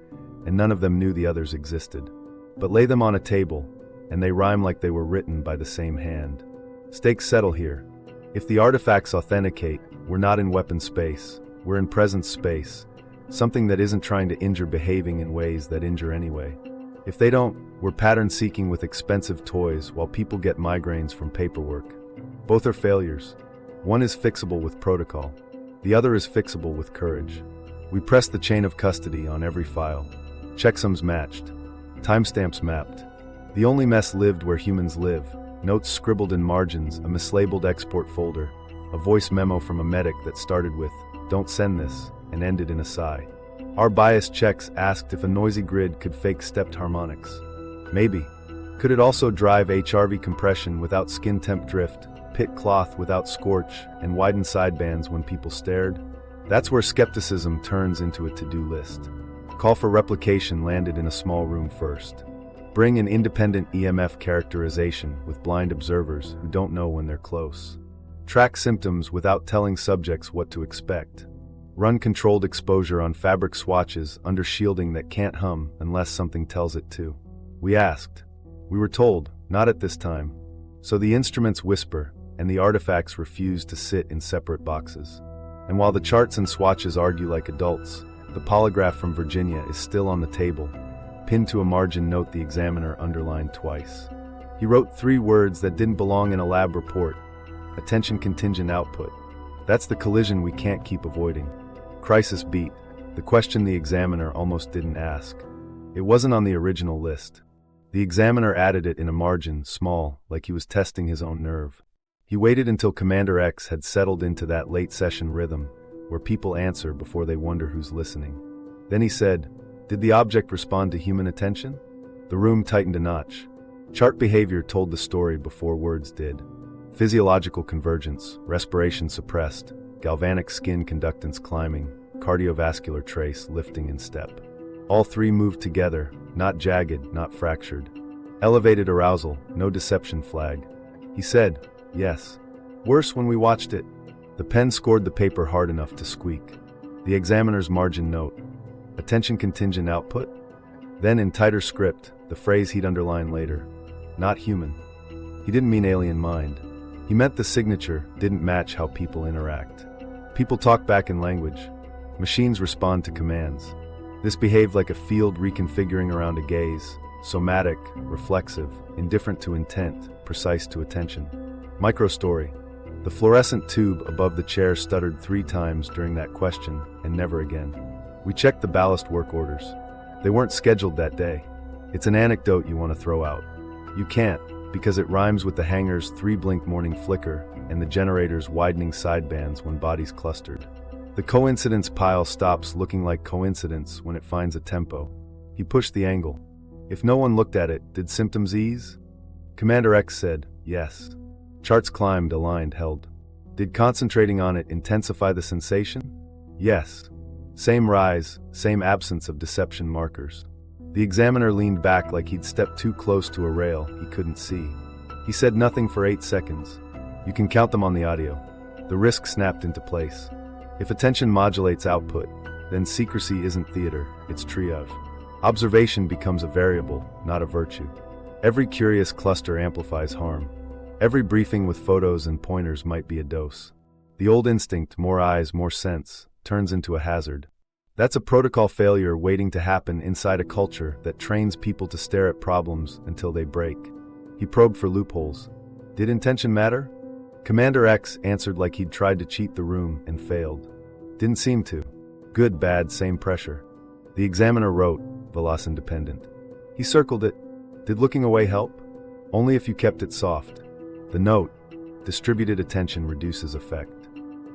and none of them knew the others existed. But lay them on a table, and they rhyme like they were written by the same hand. Stakes settle here. If the artifacts authenticate, we're not in weapon space, we're in presence space, something that isn't trying to injure behaving in ways that injure anyway. If they don't, we're pattern seeking with expensive toys while people get migraines from paperwork. Both are failures. One is fixable with protocol. The other is fixable with courage. We pressed the chain of custody on every file. Checksums matched. Timestamps mapped. The only mess lived where humans live. Notes scribbled in margins, a mislabeled export folder, a voice memo from a medic that started with, "Don't send this," and ended in a sigh. Our bias checks asked if a noisy grid could fake stepped harmonics. Maybe. Could it also drive HRV compression without skin temp drift, pit cloth without scorch, and widen sidebands when people stared? That's where skepticism turns into a to-do list. Call for replication landed in a small room first. Bring an independent EMF characterization with blind observers who don't know when they're close. Track symptoms without telling subjects what to expect. Run controlled exposure on fabric swatches under shielding that can't hum unless something tells it to. We asked. We were told, not at this time. So the instruments whisper, and the artifacts refuse to sit in separate boxes. And while the charts and swatches argue like adults, the polygraph from Virginia is still on the table, pinned to a margin note the examiner underlined twice. He wrote 3 words that didn't belong in a lab report. Attention-Contingent output. That's the collision we can't keep avoiding. Crisis beat, the question the examiner almost didn't ask. It wasn't on the original list. The examiner added it in a margin, small, like he was testing his own nerve. He waited until Commander X had settled into that late session rhythm, where people answer before they wonder who's listening. Then he said, "Did the object respond to human attention?" The room tightened a notch. Chart behavior told the story before words did. Physiological convergence, respiration suppressed, galvanic skin conductance climbing, cardiovascular trace lifting in step. All 3 moved together, not jagged, not fractured. Elevated arousal, no deception flag. He said, "Yes." Worse when we watched it. The pen scored the paper hard enough to squeak. The examiner's margin note, "Attention-Contingent output?" Then in tighter script, the phrase he'd underline later, "Not human." He didn't mean alien mind. He meant the signature didn't match how people interact. People talk back in language. Machines respond to commands. This behaved like a field reconfiguring around a gaze, somatic, reflexive, indifferent to intent, precise to attention. Microstory. The fluorescent tube above the chair stuttered 3 times during that question, and never again. We checked the ballast work orders. They weren't scheduled that day. It's an anecdote you want to throw out. You can't, because it rhymes with the hangar's 3-blink morning flicker and the generator's widening sidebands when bodies clustered. The coincidence pile stops looking like coincidence when it finds a tempo. He pushed the angle. If no one looked at it, did symptoms ease? Commander X said, yes. Charts climbed, aligned, held. Did concentrating on it intensify the sensation? Yes. Same rise, same absence of deception markers. The examiner leaned back like he'd stepped too close to a rail he couldn't see. He said nothing for 8 seconds. You can count them on the audio. The risk snapped into place. If attention modulates output, then secrecy isn't theater, it's triage. Observation becomes a variable, not a virtue. Every curious cluster amplifies harm. Every briefing with photos and pointers might be a dose. The old instinct, more eyes, more sense, turns into a hazard. That's a protocol failure waiting to happen inside a culture that trains people to stare at problems until they break. He probed for loopholes. Did intention matter? Commander X answered like he'd tried to cheat the room and failed. Didn't seem to. Good, bad, same pressure. The examiner wrote, Veloz independent. He circled it. Did looking away help? Only if you kept it soft. The note, distributed attention reduces effect.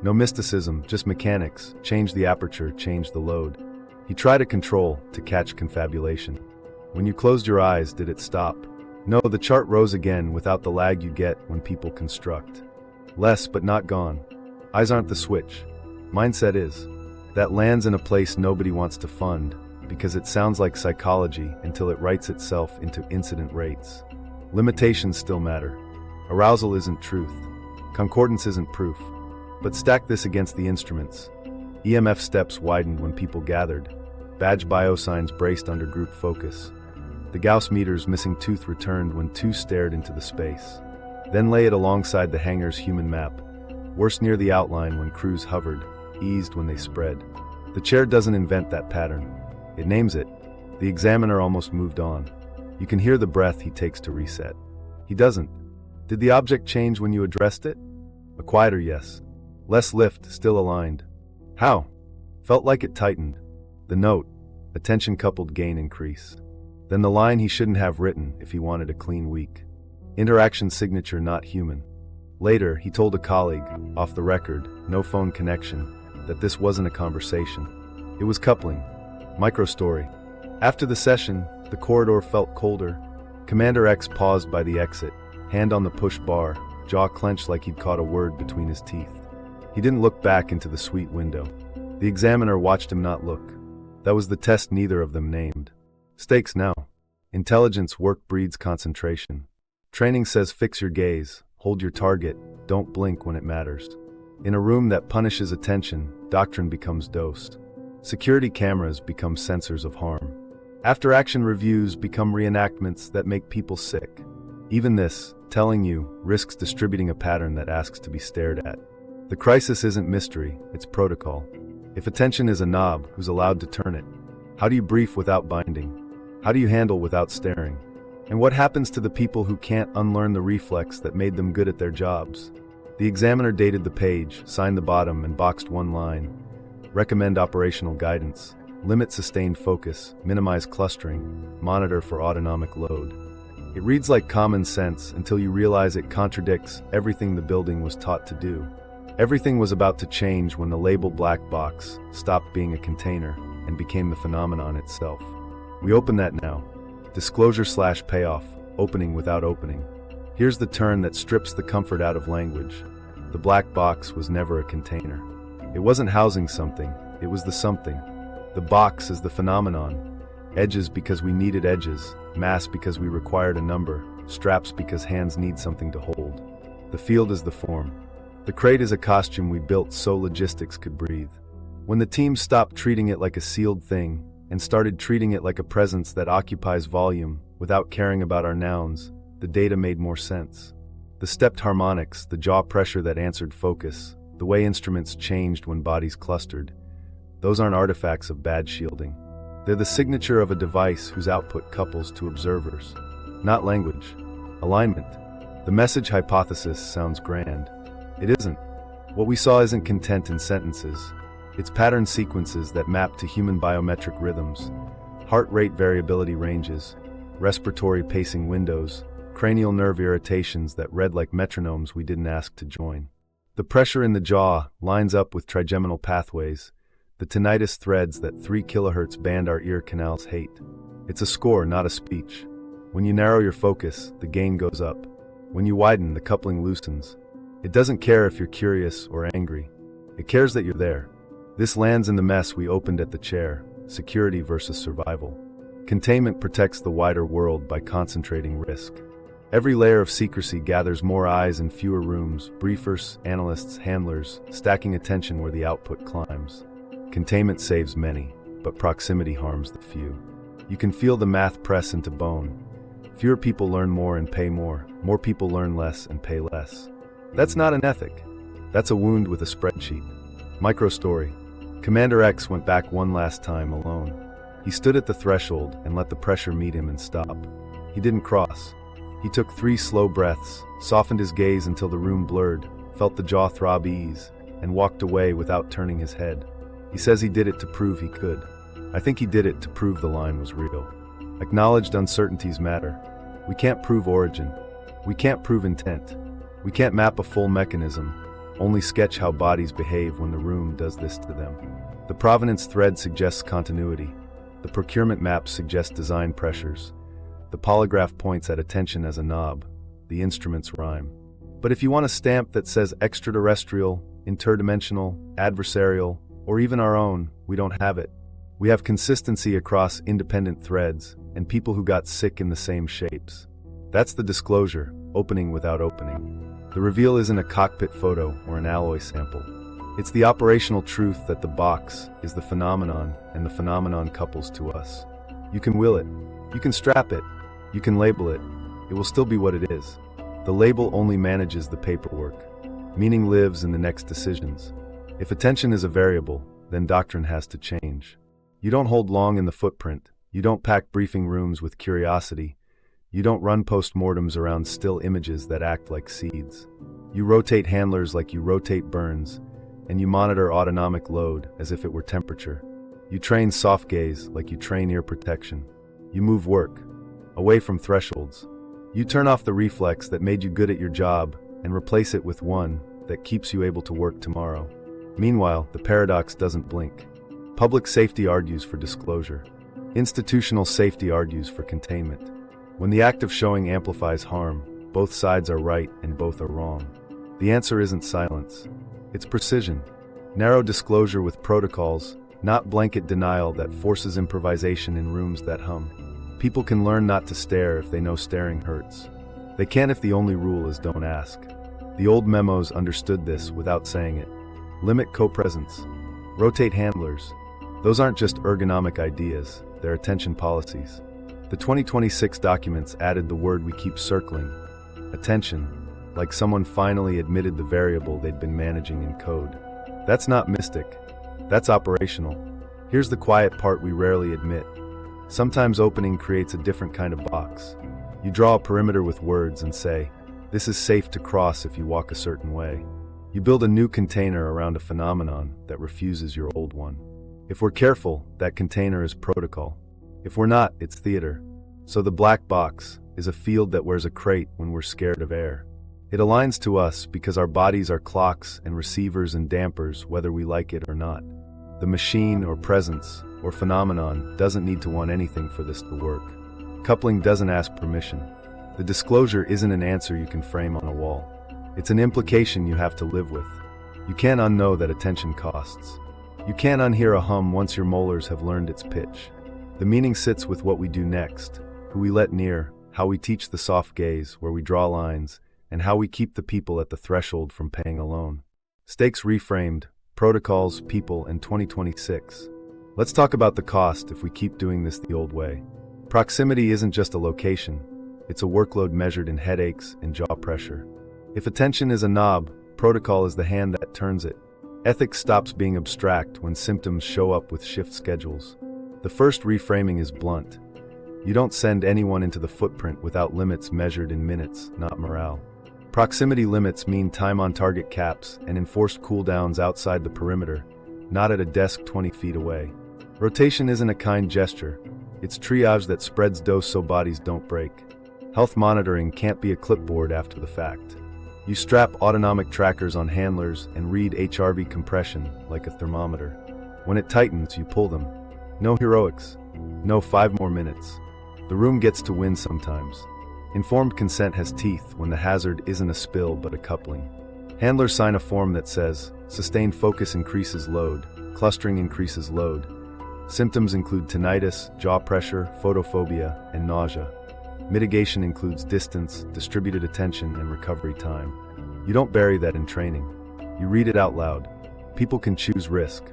No mysticism, just mechanics. Change the aperture, change the load. He tried to control, to catch confabulation. When you closed your eyes, did it stop? No, the chart rose again without the lag you get when people construct. Less but not gone. Eyes aren't the switch. Mindset is. That lands in a place nobody wants to fund, because it sounds like psychology until it writes itself into incident rates. Limitations still matter. Arousal isn't truth. Concordance isn't proof. But stack this against the instruments. EMF steps widened when people gathered. Badge biosigns braced under group focus. The Gauss meter's missing tooth returned when two stared into the space. Then lay it alongside the hangar's human map. Worse near the outline when crews hovered, eased when they spread. The chair doesn't invent that pattern. It names it. The examiner almost moved on. You can hear the breath he takes to reset. He doesn't. Did the object change when you addressed it? A quieter yes. Less lift, still aligned. How? Felt like it tightened. The note, attention coupled gain increase. Then the line he shouldn't have written if he wanted a clean week. Interaction signature not human. Later, he told a colleague, off the record, no phone connection, that this wasn't a conversation. It was coupling. Micro-story. After the session, the corridor felt colder. Commander X paused by the exit, hand on the push bar, jaw clenched like he'd caught a word between his teeth. He didn't look back into the suite window. The examiner watched him not look. That was the test neither of them named. Stakes now. Intelligence work breeds concentration. Training says fix your gaze, hold your target, don't blink when it matters. In a room that punishes attention, doctrine becomes dosed. Security cameras become sensors of harm. After-action reviews become reenactments that make people sick. Even this, telling you, risks distributing a pattern that asks to be stared at. The crisis isn't mystery, it's protocol. If attention is a knob, who's allowed to turn it? How do you brief without binding? How do you handle without staring? And what happens to the people who can't unlearn the reflex that made them good at their jobs? The examiner dated the page, signed the bottom, and boxed one line. Recommend operational guidance. Limit sustained focus, minimize clustering, monitor for autonomic load. It reads like common sense until you realize it contradicts everything the building was taught to do. Everything was about to change when the label black box stopped being a container and became the phenomenon itself. We open that now. Disclosure/payoff, opening without opening. Here's the turn that strips the comfort out of language. The black box was never a container. It wasn't housing something, it was the something. The box is the phenomenon. Edges because we needed edges, mass because we required a number, straps because hands need something to hold. The field is the form. The crate is a costume we built so logistics could breathe. When the team stopped treating it like a sealed thing and started treating it like a presence that occupies volume without caring about our nouns, the data made more sense. The stepped harmonics, the jaw pressure that answered focus, the way instruments changed when bodies clustered, those aren't artifacts of bad shielding. They're the signature of a device whose output couples to observers. Not language. Alignment. The message hypothesis sounds grand. It isn't. What we saw isn't content in sentences. It's pattern sequences that map to human biometric rhythms, heart rate variability ranges, respiratory pacing windows, cranial nerve irritations that read like metronomes we didn't ask to join. The pressure in the jaw lines up with trigeminal pathways, the tinnitus threads that 3 kHz band our ear canals hate. It's a score, not a speech. When you narrow your focus, the gain goes up. When you widen, the coupling loosens. It doesn't care if you're curious or angry. It cares that you're there. This lands in the mess we opened at the chair, security versus survival. Containment protects the wider world by concentrating risk. Every layer of secrecy gathers more eyes in fewer rooms, briefers, analysts, handlers, stacking attention where the output climbs. Containment saves many, but proximity harms the few. You can feel the math press into bone. Fewer people learn more and pay more. More people learn less and pay less. That's not an ethic. That's a wound with a spreadsheet. Micro story. Commander X went back one last time alone. He stood at the threshold and let the pressure meet him and stop. He didn't cross. He took 3 slow breaths, softened his gaze until the room blurred, felt the jaw throb ease, and walked away without turning his head. He says he did it to prove he could. I think he did it to prove the line was real. Acknowledged uncertainties matter. We can't prove origin. We can't prove intent. We can't map a full mechanism, only sketch how bodies behave when the room does this to them. The provenance thread suggests continuity. The procurement maps suggest design pressures. The polygraph points at attention as a knob. The instruments rhyme. But if you want a stamp that says extraterrestrial, interdimensional, adversarial, or even our own, we don't have it. We have consistency across independent threads, and people who got sick in the same shapes. That's the disclosure, opening without opening. The reveal isn't a cockpit photo or an alloy sample. It's the operational truth that the box is the phenomenon, and the phenomenon couples to us. You can will it. You can strap it. You can label it. It will still be what it is. The label only manages the paperwork. Meaning lives in the next decisions. If attention is a variable, then doctrine has to change. You don't hold long in the footprint. You don't pack briefing rooms with curiosity. You don't run post-mortems around still images that act like seeds. You rotate handlers like you rotate burns, and you monitor autonomic load as if it were temperature. You train soft gaze like you train ear protection. You move work away from thresholds. You turn off the reflex that made you good at your job and replace it with one that keeps you able to work tomorrow. Meanwhile, the paradox doesn't blink. Public safety argues for disclosure. Institutional safety argues for containment. When the act of showing amplifies harm, both sides are right and both are wrong. The answer isn't silence. It's precision. Narrow disclosure with protocols, not blanket denial that forces improvisation in rooms that hum. People can learn not to stare if they know staring hurts. They can if the only rule is don't ask. The old Memos understood this without saying it. Limit co-presence. Rotate handlers. Those aren't just ergonomic ideas, they're attention policies. The 2026 documents added the word we keep circling, attention, like someone finally admitted the variable they'd been managing in code. That's not mystic, that's operational. Here's the quiet part we rarely admit. Sometimes opening creates a different kind of box. You draw a perimeter with words and say, this is safe to cross if you walk a certain way. You build a new container around a phenomenon that refuses your old one. If we're careful, that container is protocol. If we're not, it's theater. So the black box is a field that wears a crate when we're scared of air. It aligns to us because our bodies are clocks and receivers and dampers whether we like it or not. The machine or presence or phenomenon doesn't need to want anything for this to work. Coupling doesn't ask permission. The disclosure isn't an answer you can frame on a wall. It's an implication you have to live with. You can't unknow that attention costs. You can't unhear a hum once your molars have learned its pitch. The meaning sits with what we do next, who we let near, how we teach the soft gaze, where we draw lines, and how we keep the people at the threshold from paying alone. Stakes reframed, protocols, people, and 2026. Let's talk about the cost if we keep doing this the old way. Proximity isn't just a location, it's a workload measured in headaches and jaw pressure. If attention is a knob, protocol is the hand that turns it. Ethics stops being abstract when symptoms show up with shift schedules. The first reframing is blunt. You don't send anyone into the footprint without limits measured in minutes, not morale. Proximity limits mean time on target caps and enforced cooldowns outside the perimeter, not at a desk 20 feet away. Rotation isn't a kind gesture. It's triage that spreads dose so bodies don't break. Health monitoring can't be a clipboard after the fact. You strap autonomic trackers on handlers and read HRV compression like a thermometer. When it tightens, you pull them. No heroics. No 5 more minutes. The room gets to win sometimes. Informed consent has teeth when the hazard isn't a spill but a coupling. Handlers sign a form that says, sustained focus increases load, clustering increases load. Symptoms include tinnitus, jaw pressure, photophobia, and nausea. Mitigation includes distance, distributed attention, and recovery time. You don't bury that in training. You read it out loud. People can choose risk.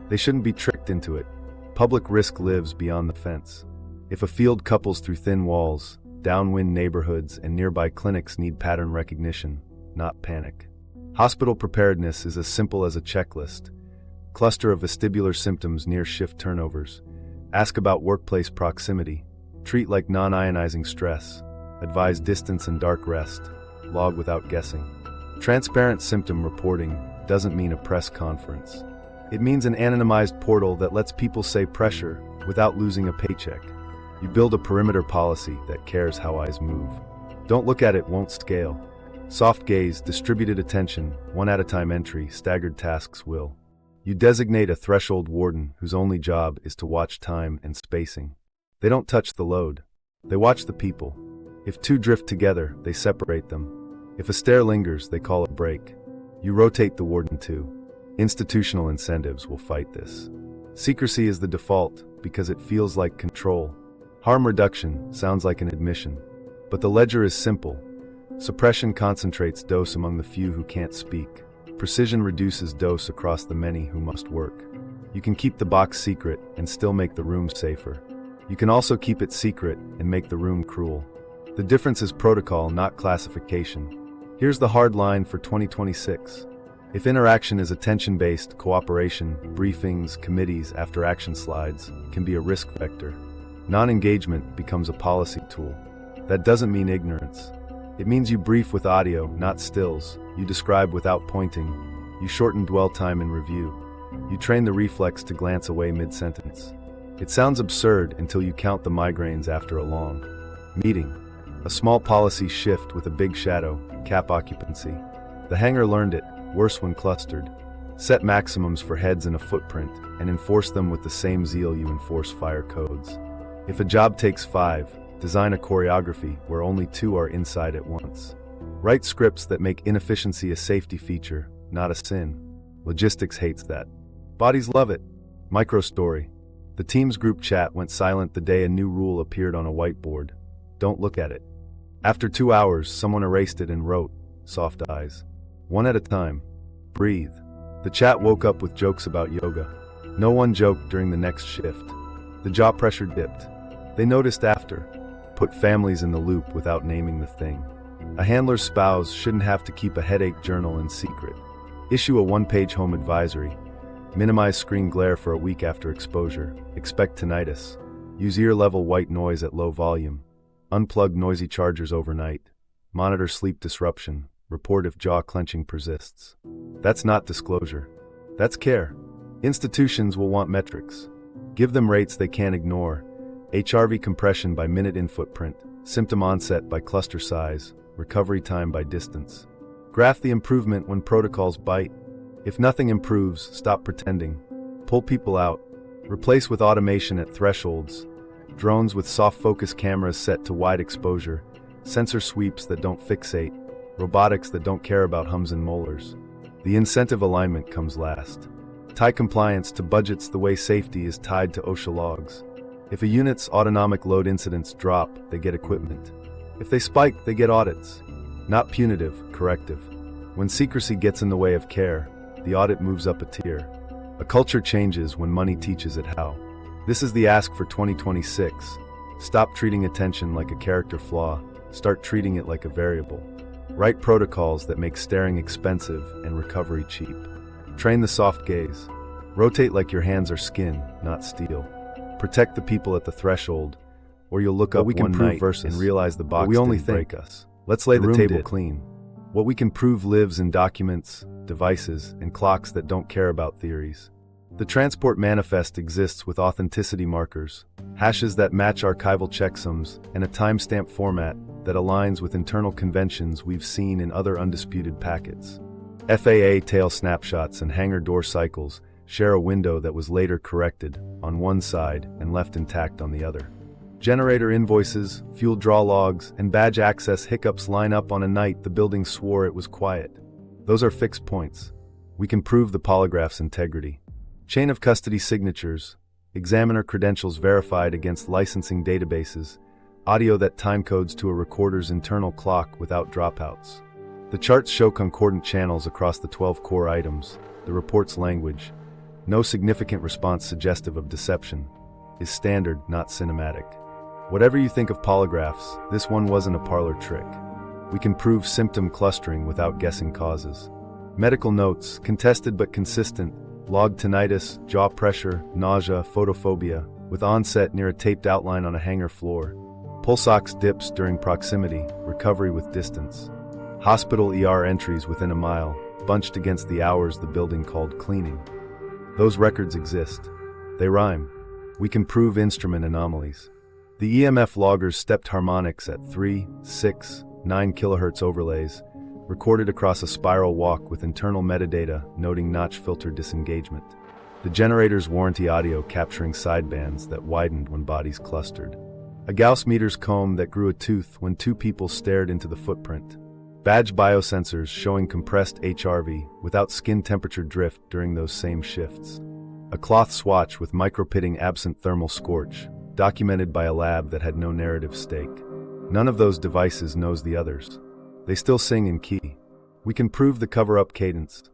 They shouldn't be tricked into it. Public risk lives beyond the fence. If a field couples through thin walls, downwind neighborhoods, and nearby clinics need pattern recognition, not panic. Hospital preparedness is as simple as a checklist. Cluster of vestibular symptoms near shift turnovers. Ask about workplace proximity. Treat like non-ionizing stress. Advise distance and dark rest. Log without guessing. Transparent symptom reporting doesn't mean a press conference. It means an anonymized portal that lets people say pressure without losing a paycheck. You build a perimeter policy that cares how eyes move. Don't look at it won't scale. Soft gaze, distributed attention, one-at-a-time entry, staggered tasks will. You designate a threshold warden whose only job is to watch time and spacing. They don't touch the load. They watch the people. If two drift together, they separate them. If a stare lingers, they call a break. You rotate the warden too. Institutional incentives will fight this. Secrecy is the default because it feels like control. Harm reduction sounds like an admission. But the ledger is simple. Suppression concentrates dose among the few who can't speak. Precision reduces dose across the many who must work. You can keep the box secret and still make the room safer. You can also keep it secret and make the room cruel. The difference is protocol, not classification. Here's the hard line for 2026. If interaction is attention-based, cooperation, briefings, committees, after-action slides can be a risk vector. Non-engagement becomes a policy tool. That doesn't mean ignorance. It means you brief with audio, not stills. You describe without pointing. You shorten dwell time in review. You train the reflex to glance away mid-sentence. It sounds absurd until you count the migraines after a long meeting. A small policy shift with a big shadow, cap occupancy. The Hangar learned it, worse when clustered. Set maximums for heads in a footprint and enforce them with the same zeal you enforce fire codes. If a job takes 5, design a choreography where only 2 are inside at once. Write scripts that make inefficiency a safety feature, not a sin. Logistics hates that. Bodies love it. Micro story. The team's group chat went silent the day a new rule appeared on a whiteboard. Don't look at it. After 2 hours, someone erased it and wrote, soft eyes. One at a time. Breathe. The chat woke up with jokes about yoga. No one joked during the next shift. The jaw pressure dipped. They noticed after. Put families in the loop without naming the thing. A handler's spouse shouldn't have to keep a headache journal in secret. Issue a 1-page home advisory. Minimize screen glare for a week after exposure. Expect tinnitus. Use ear-level white noise at low volume. Unplug noisy chargers overnight. Monitor sleep disruption. Report if jaw clenching persists. That's not disclosure. That's care. Institutions will want metrics. Give them rates they can't ignore. HRV compression by minute in footprint. Symptom onset by cluster size. Recovery time by distance. Graph the improvement when protocols bite. If nothing improves, stop pretending. Pull people out. Replace with automation at thresholds. Drones with soft focus cameras set to wide exposure. Sensor sweeps that don't fixate. Robotics that don't care about hums and molars. The incentive alignment comes last. Tie compliance to budgets the way safety is tied to OSHA logs. If a unit's autonomic load incidents drop, they get equipment. If they spike, they get audits. Not punitive, corrective. When secrecy gets in the way of care, the audit moves up a tier. A culture changes when money teaches it how. This is the ask for 2026. Stop treating attention like a character flaw. Start treating it like a variable. Write protocols that make staring expensive and recovery cheap. Train the soft gaze. Rotate like your hands are skin, not steel. Protect the people at the threshold, or you'll look up one night and realize the box didn't break us. Let's lay the table clean. What we can prove lives in documents, devices, and clocks that don't care about theories. The transport manifest exists with authenticity markers, hashes that match archival checksums, and a timestamp format that aligns with internal conventions we've seen in other undisputed packets. FAA tail snapshots and hangar door cycles share a window that was later corrected on one side and left intact on the other. Generator invoices, fuel draw logs, and badge access hiccups line up on a night the building swore it was quiet. Those are fixed points. We can prove the polygraph's integrity. Chain of custody signatures, examiner credentials verified against licensing databases, audio that timecodes to a recorder's internal clock without dropouts. The charts show concordant channels across the 12 core items. The report's language, no significant response suggestive of deception, is standard, not cinematic. Whatever you think of polygraphs, this one wasn't a parlor trick. We can prove symptom clustering without guessing causes. Medical notes, contested but consistent, logged tinnitus, jaw pressure, nausea, photophobia, with onset near a taped outline on a hangar floor. Pulse ox dips during proximity, recovery with distance. Hospital ER entries within a mile, bunched against the hours the building called cleaning. Those records exist. They rhyme. We can prove instrument anomalies. The EMF loggers stepped harmonics at 3, 6, 9 kHz overlays, recorded across a spiral walk with internal metadata noting notch filter disengagement. The generator's warranty audio capturing sidebands that widened when bodies clustered. A Gauss meter's comb that grew a tooth when two people stared into the footprint. Badge biosensors showing compressed HRV without skin temperature drift during those same shifts. A cloth swatch with micropitting absent thermal scorch, documented by a lab that had no narrative stake. None of those devices knows the others. They still sing in key. We can prove the Coverup cadence.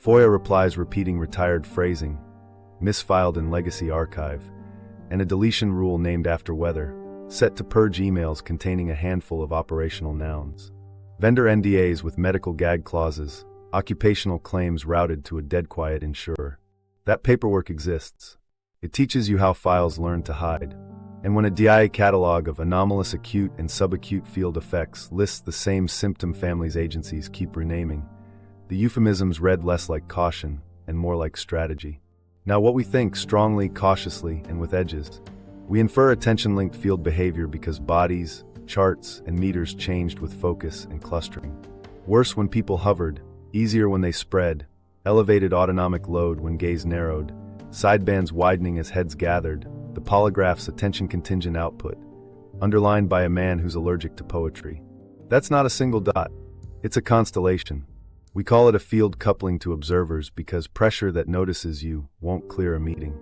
FOIA replies repeating retired phrasing, misfiled in legacy archive, and a deletion rule named after weather, set to purge emails containing a handful of operational nouns. Vendor NDAs with medical gag clauses, occupational claims routed to a dead quiet insurer. That paperwork exists. It teaches you how files learn to hide. And when a DIA catalog of anomalous acute and subacute field effects lists the same symptom families agencies keep renaming, the euphemisms read less like caution and more like strategy. Now what we think strongly, cautiously, and with edges. We infer attention-linked field behavior because bodies, charts, and meters changed with focus and clustering. Worse when people hovered, easier when they spread, elevated autonomic load when gaze narrowed, sidebands widening as heads gathered, the polygraph's attention-contingent output, underlined by a man who's allergic to poetry. That's not a single dot. It's a constellation. We call it a field coupling to observers because pressure that notices you won't clear a meeting.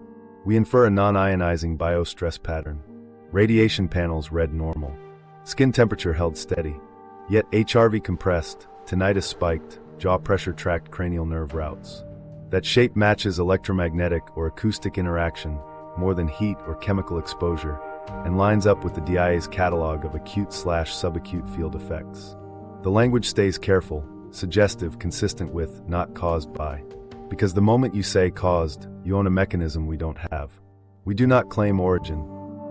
We infer a non-ionizing biostress pattern. Radiation panels read normal. Skin temperature held steady. Yet HRV compressed, tinnitus spiked, jaw pressure tracked cranial nerve routes. That shape matches electromagnetic or acoustic interaction more than heat or chemical exposure, and lines up with the DIA's catalog of acute/subacute field effects. The language stays careful, suggestive, consistent with, not caused by. Because the moment you say caused, you own a mechanism we don't have. We do not claim origin.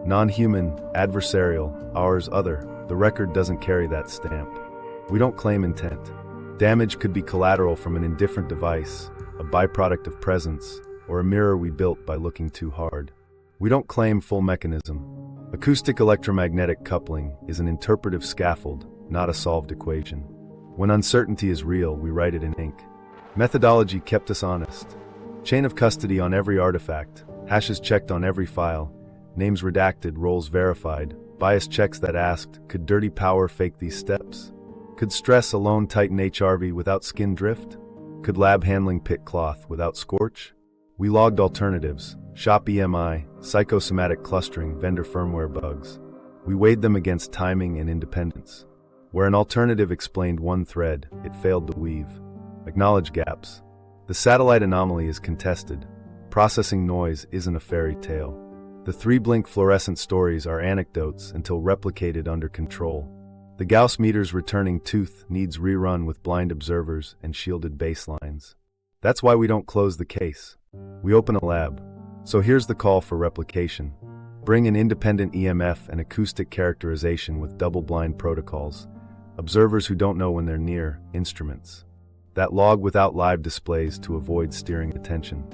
Non-human, adversarial, ours, other. The record doesn't carry that stamp. We don't claim intent. Damage could be collateral from an indifferent device, a byproduct of presence, or a mirror we built by looking too hard. We don't claim full mechanism. Acoustic electromagnetic coupling is an interpretive scaffold, not a solved equation. When uncertainty is real, we write it in ink. Methodology kept us honest. Chain of custody on every artifact, hashes checked on every file, names redacted, roles verified, bias checks that asked, could dirty power fake these steps? Could stress alone tighten HRV without skin drift? Could lab handling pit cloth without scorch? We logged alternatives, shop EMI, psychosomatic clustering, vendor firmware bugs. We weighed them against timing and independence. Where an alternative explained one thread, it failed to weave. Acknowledge gaps. The satellite anomaly is contested. Processing noise isn't a fairy tale. The 3-blink fluorescent stories are anecdotes until replicated under control. The Gauss meter's returning tooth needs rerun with blind observers and shielded baselines. That's why we don't close the case. We open a lab. So here's the call for replication. Bring an independent EMF and acoustic characterization with double-blind protocols. Observers who don't know when they're near instruments. That log without live displays to avoid steering attention.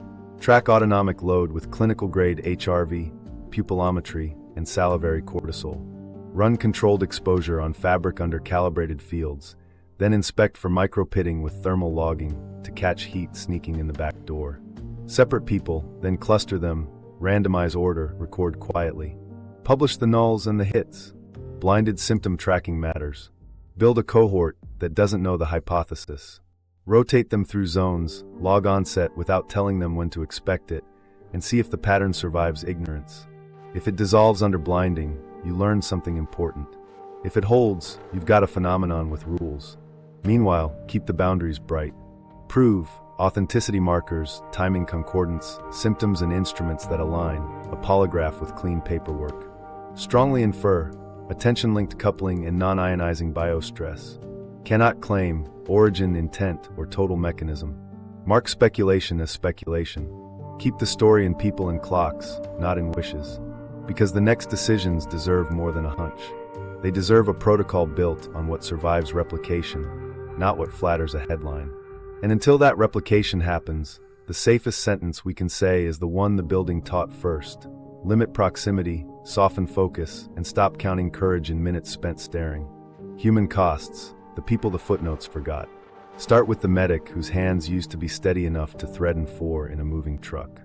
Track autonomic load with clinical-grade HRV, pupillometry, and salivary cortisol. Run controlled exposure on fabric under calibrated fields, then inspect for micropitting with thermal logging to catch heat sneaking in the back door. Separate people, then cluster them, randomize order, record quietly. Publish the nulls and the hits. Blinded symptom tracking matters. Build a cohort that doesn't know the hypothesis. Rotate them through zones, log onset without telling them when to expect it, and see if the pattern survives ignorance. If it dissolves under blinding, you learn something important. If it holds, you've got a phenomenon with rules. Meanwhile, keep the boundaries bright. Prove authenticity markers, timing concordance, symptoms and instruments that align, a polygraph with clean paperwork. Strongly infer attention-linked coupling and non-ionizing biostress. Cannot claim origin, intent, or total mechanism. Mark speculation as speculation. Keep the story in people and clocks, not in wishes. Because the next decisions deserve more than a hunch. They deserve a protocol built on what survives replication, not what flatters a headline. And until that replication happens, the safest sentence we can say is the one the building taught first. Limit proximity, soften focus, and stop counting courage in minutes spent staring. Human costs, the people the footnotes forgot. Start with the medic whose hands used to be steady enough to thread and four in a moving truck.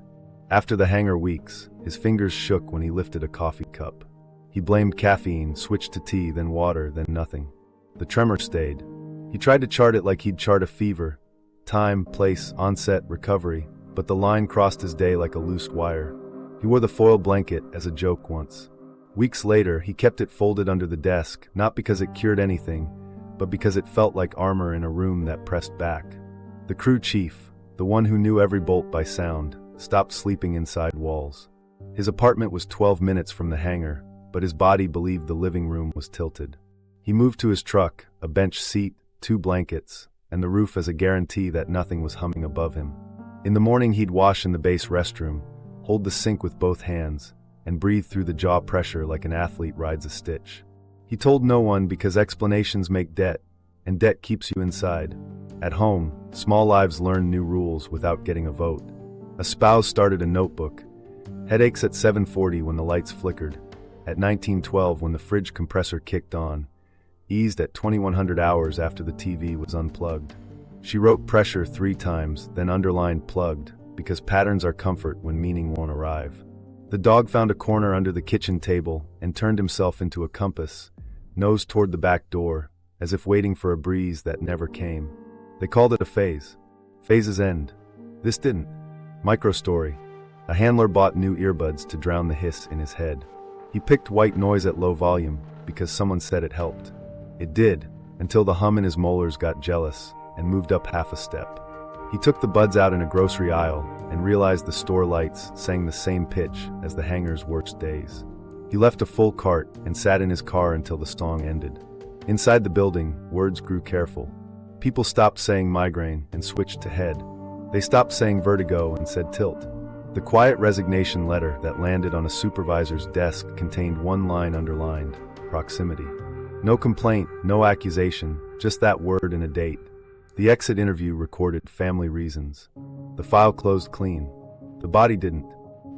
After the Hangar weeks, his fingers shook when he lifted a coffee cup. He blamed caffeine, switched to tea, then water, then nothing. The tremor stayed. He tried to chart it like he'd chart a fever. Time, place, onset, recovery, but the line crossed his day like a loose wire. He wore the foil blanket as a joke once. Weeks later, he kept it folded under the desk, not because it cured anything, but because it felt like armor in a room that pressed back. The crew chief, the one who knew every bolt by sound, stopped sleeping inside walls. His apartment was 12 minutes from the hangar, but his body believed the living room was tilted. He moved to his truck, a bench seat, 2 blankets, and the roof as a guarantee that nothing was humming above him. In the morning he'd wash in the base restroom, hold the sink with both hands, and breathe through the jaw pressure like an athlete rides a stitch. He told no one because explanations make debt, and debt keeps you inside. At home, small lives learn new rules without getting a vote. A spouse started a notebook. Headaches at 7:40 when the lights flickered. At 1912 when the fridge compressor kicked on. Eased at 2100 hours after the TV was unplugged. She wrote pressure 3 times, then underlined plugged, because patterns are comfort when meaning won't arrive. The dog found a corner under the kitchen table and turned himself into a compass, nose toward the back door, as if waiting for a breeze that never came. They called it a phase. Phases end. This didn't. Microstory. A handler bought new earbuds to drown the hiss in his head. He picked white noise at low volume because someone said it helped. It did, until the hum in his molars got jealous and moved up half a step. He took the buds out in a grocery aisle and realized the store lights sang the same pitch as the hangar's worst days. He left a full cart and sat in his car until the song ended. Inside the building, words grew careful. People stopped saying migraine and switched to head. They stopped saying vertigo and said tilt. The quiet resignation letter that landed on a supervisor's desk contained one line underlined: proximity. No complaint, no accusation, just that word and a date. The exit interview recorded family reasons. The file closed clean. The body didn't.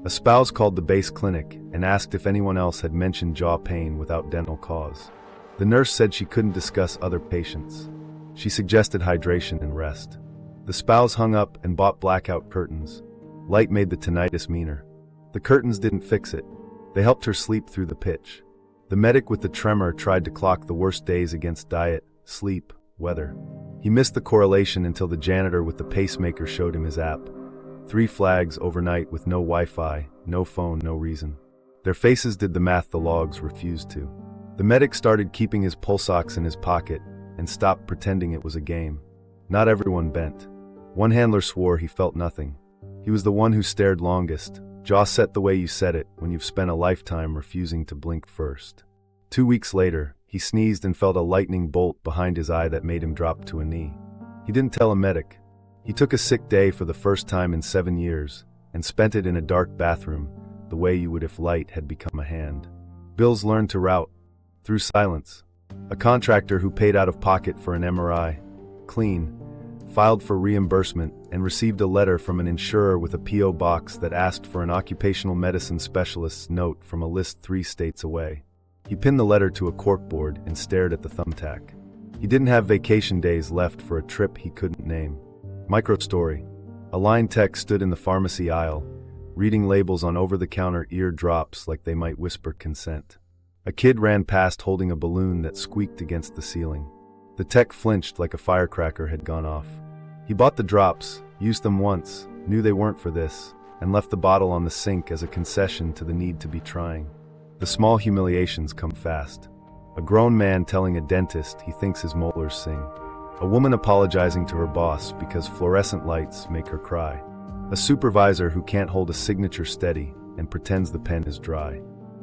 A spouse called the base clinic and asked if anyone else had mentioned jaw pain without dental cause. The nurse said she couldn't discuss other patients. She suggested hydration and rest. The spouse hung up and bought blackout curtains. Light made the tinnitus meaner. The curtains didn't fix it. They helped her sleep through the pitch. The medic with the tremor tried to clock the worst days against diet, sleep, weather. He missed the correlation until the janitor with the pacemaker showed him his app. 3 flags overnight with no Wi-Fi, no phone, no reason. Their faces did the math the logs refused to. The medic started keeping his pulse ox in his pocket and stopped pretending it was a game. Not everyone bent. One handler swore he felt nothing. He was the one who stared longest, jaw set the way you set it when you've spent a lifetime refusing to blink first. 2 weeks later, he sneezed and felt a lightning bolt behind his eye that made him drop to a knee. He didn't tell a medic. He took a sick day for the first time in 7 years and spent it in a dark bathroom, the way you would if light had become a hand. Bills learned to route through silence. A contractor who paid out of pocket for an MRI, clean, filed for reimbursement and received a letter from an insurer with a P.O. box that asked for an occupational medicine specialist's note from a list 3 states away. He pinned the letter to a corkboard and stared at the thumbtack. He didn't have vacation days left for a trip he couldn't name. Microstory. A line tech stood in the pharmacy aisle, reading labels on over-the-counter ear drops like they might whisper consent. A kid ran past holding a balloon that squeaked against the ceiling. The tech flinched like a firecracker had gone off. He bought the drops, used them once, knew they weren't for this, and left the bottle on the sink as a concession to the need to be trying. The small humiliations come fast. A grown man telling a dentist he thinks his molars sing. A woman apologizing to her boss because fluorescent lights make her cry. A supervisor who can't hold a signature steady and pretends the pen is dry.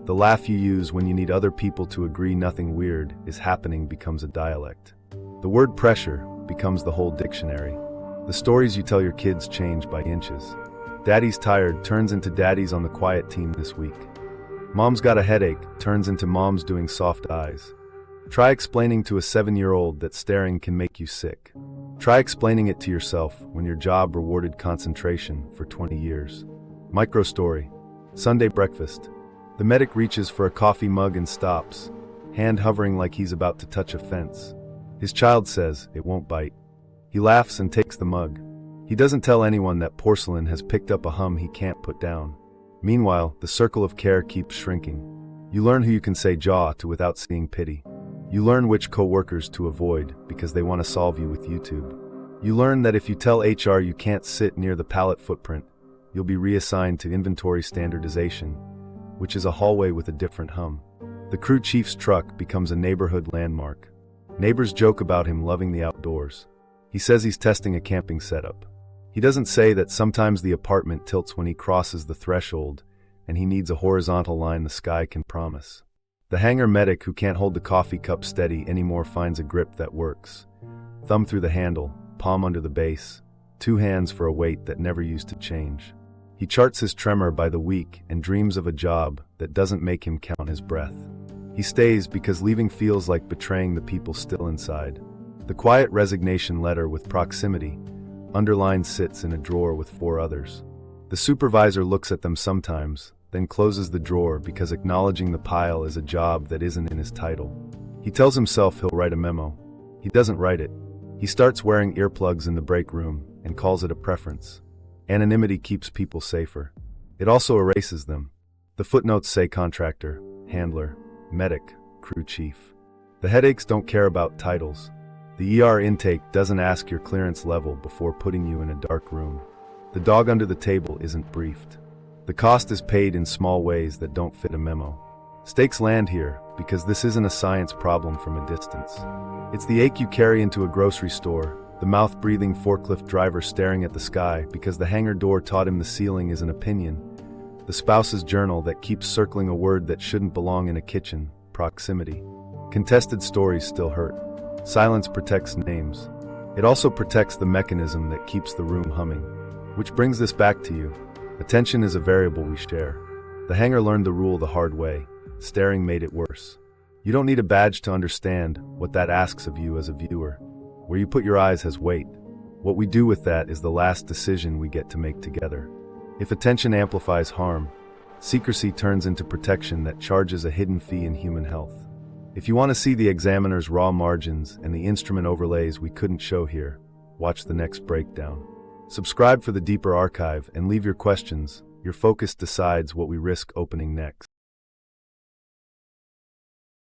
The laugh you use when you need other people to agree nothing weird is happening becomes a dialect. The word pressure becomes the whole dictionary. The stories you tell your kids change by inches. Daddy's tired turns into daddy's on the quiet team this week. Mom's got a headache turns into mom's doing soft eyes. Try explaining to a 7-year-old that staring can make you sick. Try explaining it to yourself when your job rewarded concentration for 20 years. Micro story. Sunday breakfast. The medic reaches for a coffee mug and stops, hand hovering like he's about to touch a fence. His child says it won't bite. He laughs and takes the mug. He doesn't tell anyone that porcelain has picked up a hum he can't put down. Meanwhile, the circle of care keeps shrinking. You learn who you can say jaw to without seeing pity. You learn which co-workers to avoid because they want to solve you with YouTube. You learn that if you tell HR you can't sit near the pallet footprint, you'll be reassigned to inventory standardization, which is a hallway with a different hum. The crew chief's truck becomes a neighborhood landmark. Neighbors joke about him loving the outdoors. He says he's testing a camping setup. He doesn't say that sometimes the apartment tilts when he crosses the threshold, and he needs a horizontal line the sky can promise. The hangar medic who can't hold the coffee cup steady anymore finds a grip that works. Thumb through the handle, palm under the base, 2 hands for a weight that never used to change. He charts his tremor by the week and dreams of a job that doesn't make him count his breath. He stays because leaving feels like betraying the people still inside. The quiet resignation letter with proximity, underlined, sits in a drawer with 4 others. The supervisor looks at them sometimes, then closes the drawer because acknowledging the pile is a job that isn't in his title. He tells himself he'll write a memo. He doesn't write it. He starts wearing earplugs in the break room and calls it a preference. Anonymity keeps people safer. It also erases them. The footnotes say contractor, handler, medic, crew chief. The headaches don't care about titles. The ER intake doesn't ask your clearance level before putting you in a dark room. The dog under the table isn't briefed. The cost is paid in small ways that don't fit a memo. Stakes land here because this isn't a science problem from a distance. It's the ache you carry into a grocery store, the mouth-breathing forklift driver staring at the sky because the hangar door taught him the ceiling is an opinion, the spouse's journal that keeps circling a word that shouldn't belong in a kitchen, proximity. Contested stories still hurt. Silence protects names. It also protects the mechanism that keeps the room humming. Which brings this back to you. Attention is a variable we share. The hangar learned the rule the hard way. Staring made it worse. You don't need a badge to understand what that asks of you as a viewer. Where you put your eyes has weight. What we do with that is the last decision we get to make together. If attention amplifies harm, secrecy turns into protection that charges a hidden fee in human health. If you want to see the examiner's raw margins and the instrument overlays we couldn't show here, watch the next breakdown. Subscribe for the deeper archive and leave your questions. Your focus decides what we risk opening next.